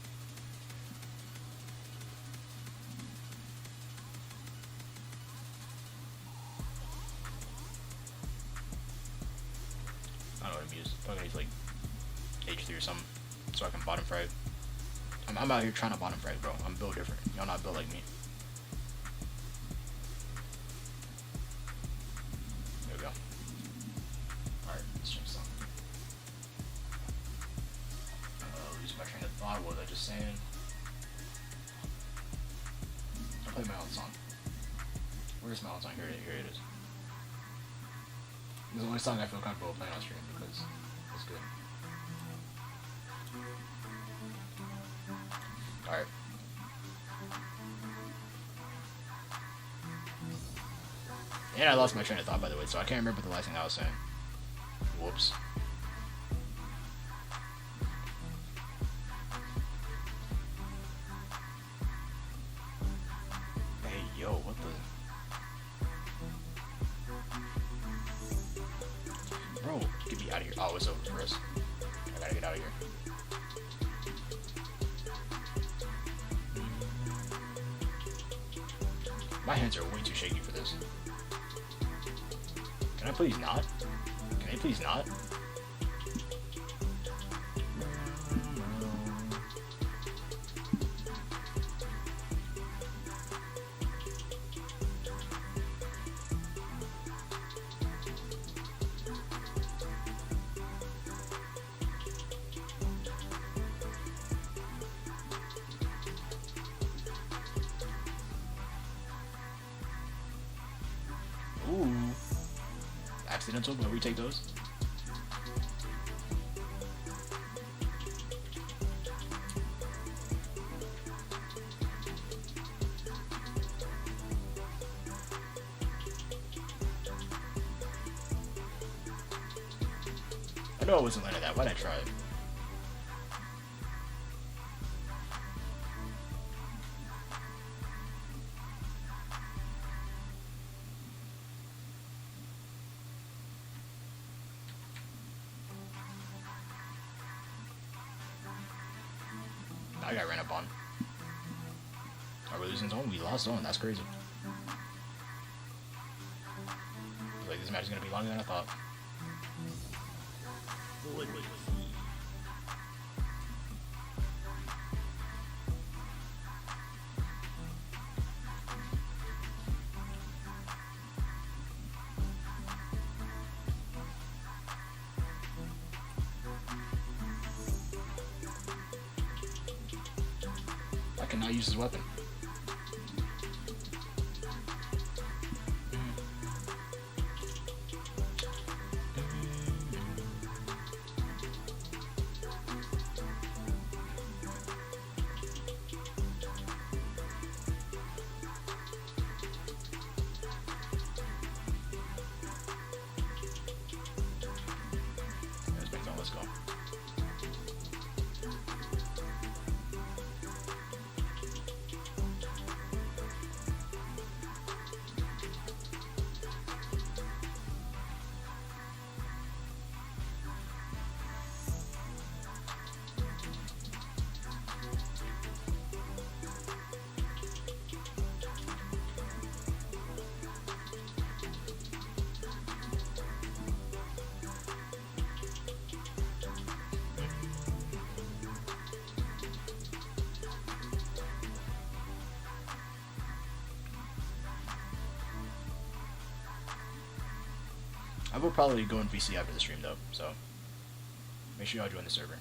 I don't know what I'm using. Probably need like H3 or something, so I can bottom frag. I'm out here trying to bottom frag, bro. I'm built different. Y'all not built like me. There we go. Alright, let's change something. Losing my train of thought. What was I just saying? I played my own song. Where's my own song? Here it is. It's the only song I feel comfortable playing on stream because it's good. Alright. And I lost my train of thought, by the way, so I can't remember the last thing I was saying. Whoops. Hey, yo, what the... Bro, get me out of here. Oh, it's over for us. I gotta get out of here. My hands are way too shaky for this. Can I please not? Can I please not? Ooh. Accidental, but we take those. I know I wasn't landing that. Why'd I try it? I got ran up on. Are we losing zone? We lost zone. That's crazy. Like this match is gonna be longer than I thought. I cannot use his weapon. Let's go. I will probably go in VC after the stream though, so make sure y'all join the server.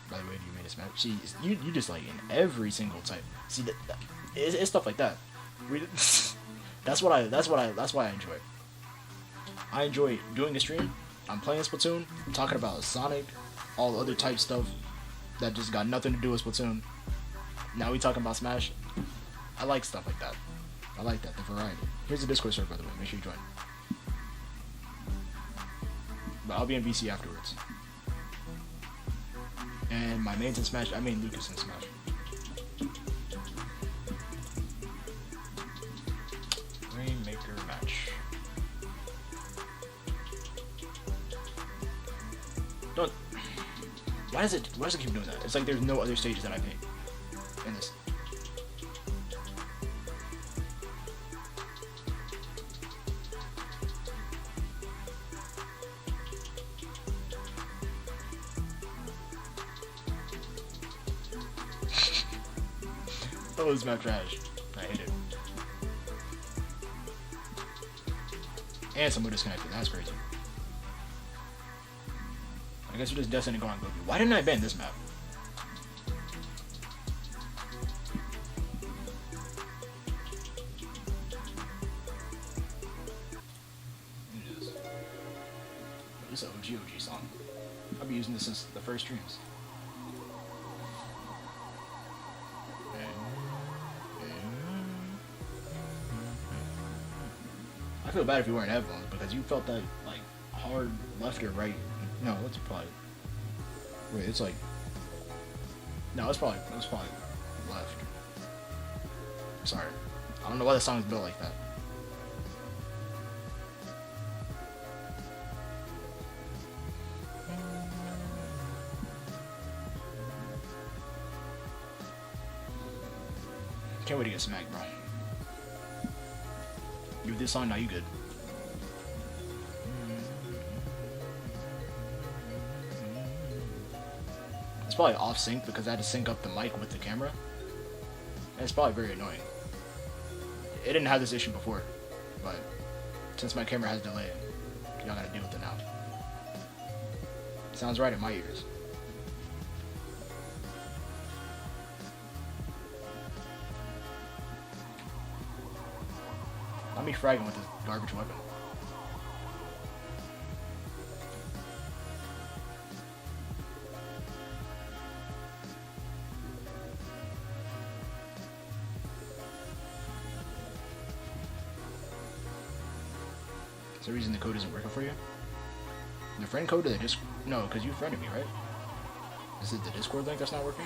By the way, do you made a smash? See, you just like in every single type. See, it's stuff like that. That's why I enjoy it. I enjoy doing the stream. I'm playing Splatoon, I'm talking about Sonic, all the other type stuff that just got nothing to do with Splatoon. Now we talking about Smash. I like stuff like that. I like that, the variety. Here's the Discord server, by the way. Make sure you join. But I'll be in VC afterwards. And my main's in Smash. I mean Lucas in Smash. Rainmaker match. Don't. Why does it keep doing that? It's like there's no other stages that I pick in this. Oh, this map trash. I hate it. And someone disconnected. That's crazy. I guess we're just destined to go on Goku. Why didn't I ban this map? This is an OG song. I'll be using this since the first streams. I feel bad if you weren't headphones because you felt that like hard left or right. No, it's probably. Wait, it's like. No, it was probably left. Sorry, I don't know why the song's built like that. Can't wait to get smacked, bro. You with this song, now you good. It's probably off sync because I had to sync up the mic with the camera. And it's probably very annoying. It didn't have this issue before, but since my camera has delay, y'all gotta deal with it now. Sounds right in my ears. Not me fragging with this garbage weapon. Is there a reason the code isn't working for you? The friend code or the Discord? No, because you friended me, right? Is it the Discord link that's not working?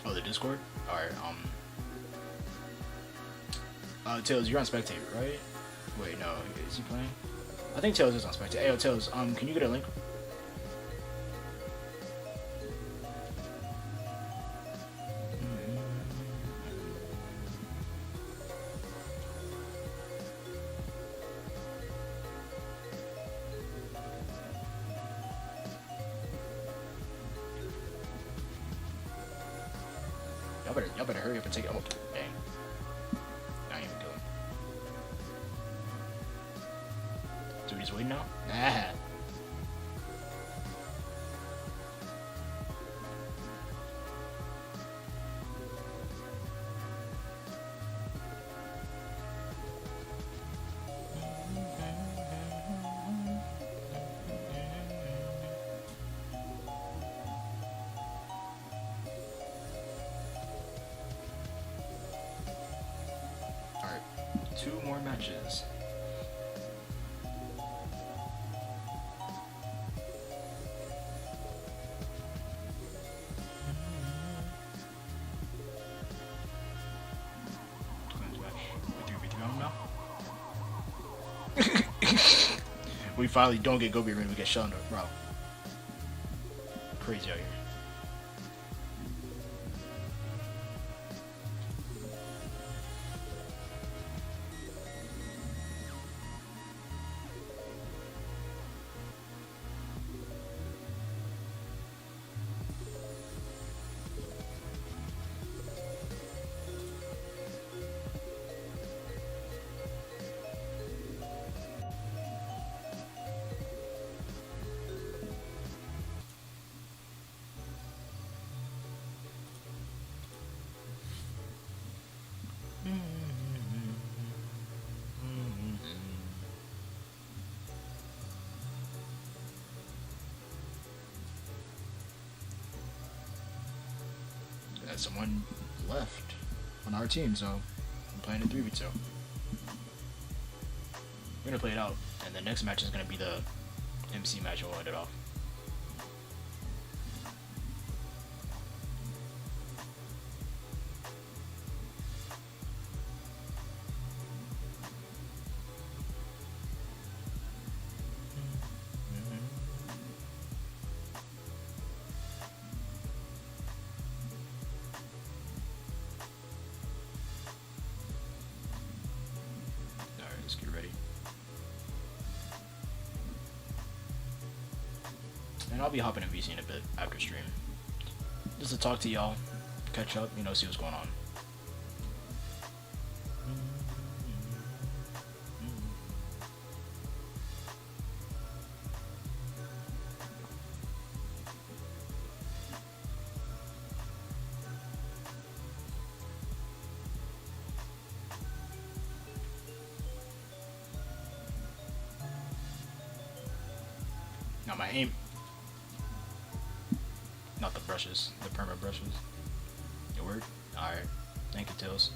Oh, the Discord? Alright, Tails, you're on spectator, right? Wait, no, is he playing? I think Tails is on spectator. Hey, yo, Tails, can you get a link? Y'all better hurry up and take it. Oh, dang. Not even good. So we just waiting now? Ah. Alright, 2 more matches. We finally don't get Gobi Ring, we get Shellner, bro. Crazy out here. But someone left on our team, so I'm playing a 3v2. We're gonna play it out, and the next match is gonna be the MC match, and we'll end it off. Alright, let's get ready. And I'll be hopping in VC in a bit after stream. Just to talk to y'all, catch up, see what's going on. Now my aim. Not the brushes, the perma brushes. Your word? Alright. Thank you, Tails.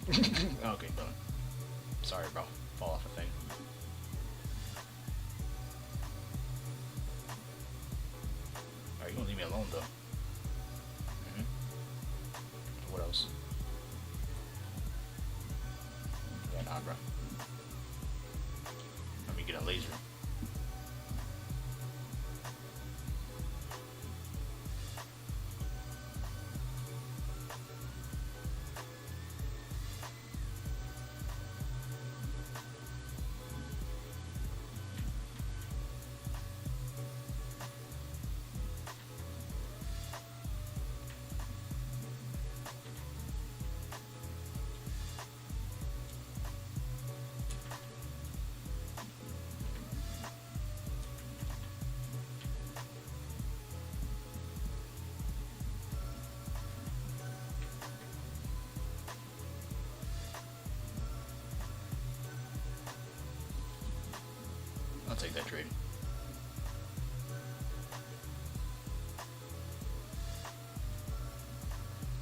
Okay, done. Sorry, bro. Fall off a thing. Alright, you gonna leave me alone, though. What else? Yeah, nah, bro. Let me get a laser. I'll take that trade.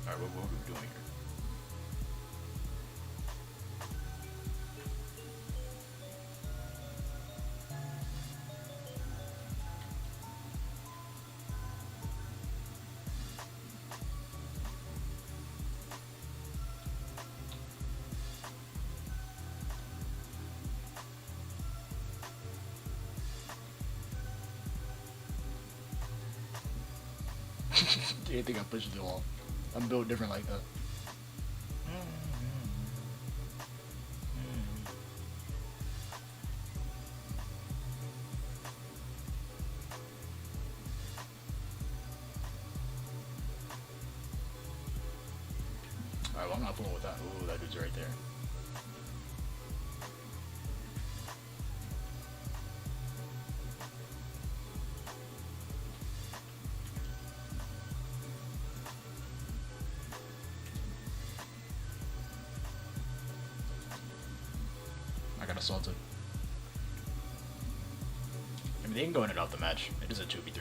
Alright, what are we doing here? You think I pushed the wall? I'm built different like that. Alright, well, I'm not fooling with that. Ooh, that dude's right there. I got assaulted. I mean, they can go in and out the match. It is a 2v3.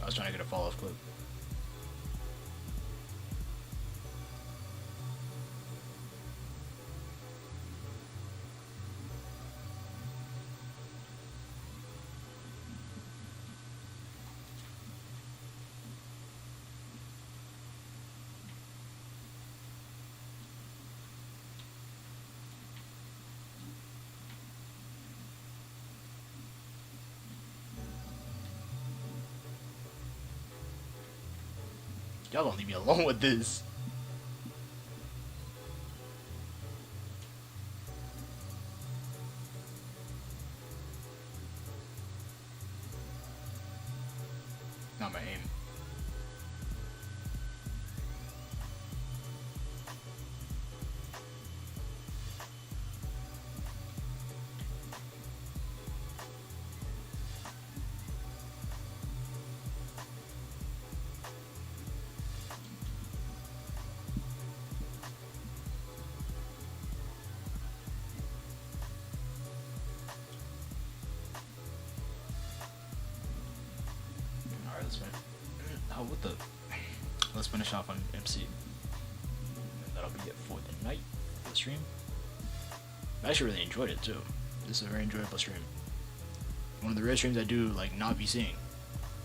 I was trying to get a fall off clip. Y'all don't leave me alone with this. Not my aim. what the? Let's finish off on MC. And that'll be it for the night, for the stream. I actually really enjoyed it too. This is a very enjoyable stream. One of the rare streams I do like not be seeing,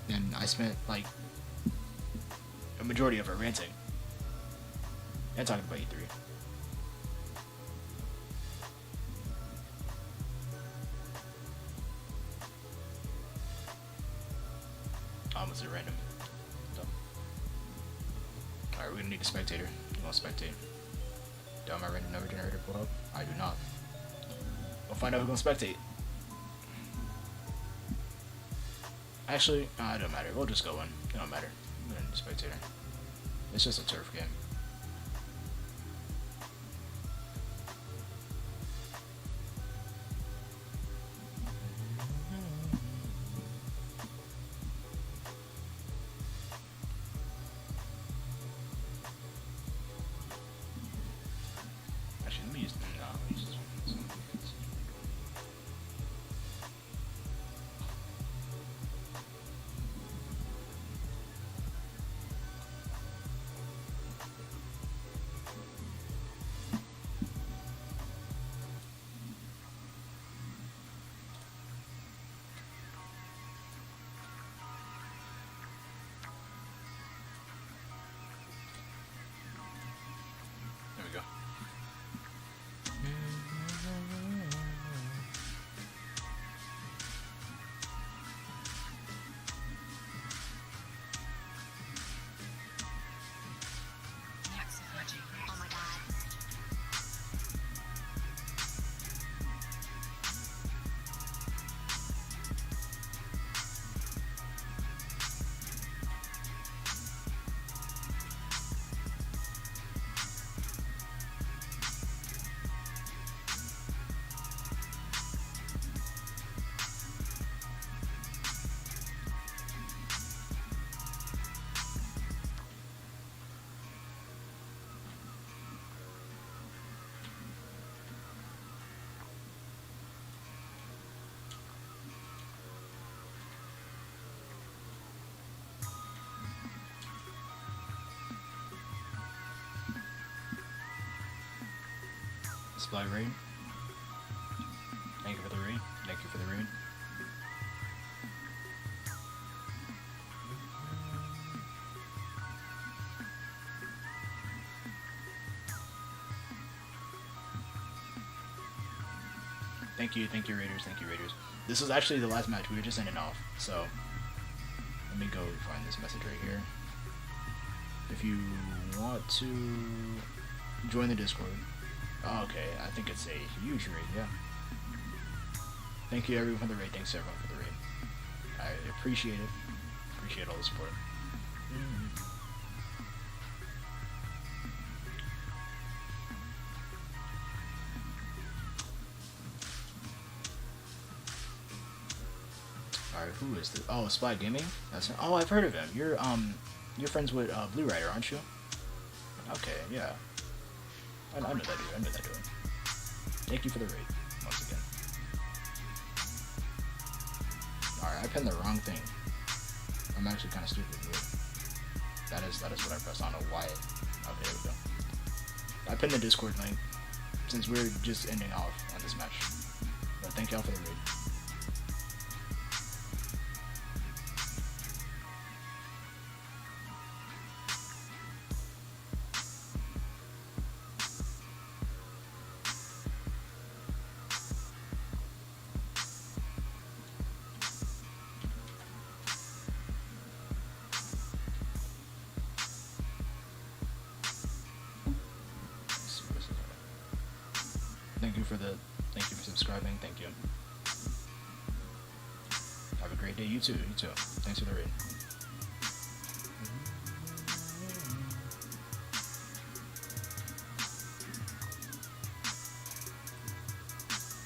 and I spent like a majority of it ranting and talking about E3. Almost a random. Alright, we're gonna need a spectator. You want to spectate? Do I have my random number generator pulled up? I do not. We'll find out who's gonna spectate. Actually, it don't matter. We'll just go in. It don't matter. We're gonna need a spectator. It's just a turf game. Actually, let me use no, let me use this one. There we go. Oh my god. Supply raid. Thank you for the raid. Thank you for the raid. Thank you Raiders, thank you Raiders. This was actually the last match, we were just ending off, so let me go find this message right here. If you want to join the Discord. Oh, okay, I think it's a huge raid, yeah. Thank you everyone for the raid, thanks everyone for the raid. I appreciate it. Appreciate all the support. Alright, who is this? Oh, Spy Gaming? That's oh, I've heard of him. You're friends with Blue Rider, aren't you? Okay, yeah. I know that dude. I know that dude. Thank you for the raid once again. Alright, I pinned the wrong thing. I'm actually kind of stupid. But that is what I pressed. I don't know why. Okay, there we go. I pinned the Discord link since we're just ending off on this match. But thank y'all for the raid. Thank you for subscribing. Thank you. Have a great day. You too. You too. Thanks for the raid.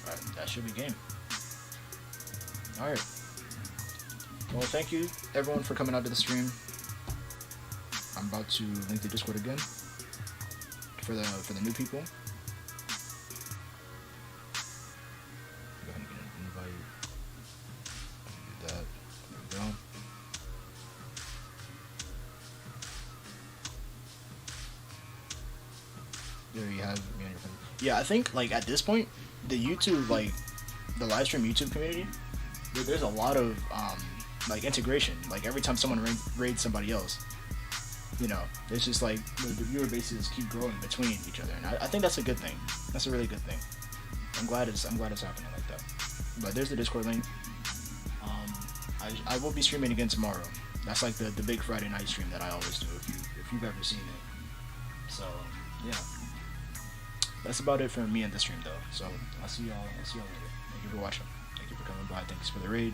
Alright, that should be game. Alright. Well, thank you everyone for coming out to the stream. I'm about to link the Discord again for the new people. Yeah, I think like at this point, the YouTube like the live stream YouTube community, there's a lot of like integration. Like every time someone raids somebody else, you know, it's just like the viewer bases keep growing between each other, and I think that's a good thing. That's a really good thing. I'm glad it's happening like that. But there's the Discord link. I will be streaming again tomorrow. That's like the big Friday night stream that I always do. If you've ever seen it. So yeah, that's about it for me in the stream though. So I'll see y'all later. Thank you for watching. Thank you for coming by. Thanks for the raid.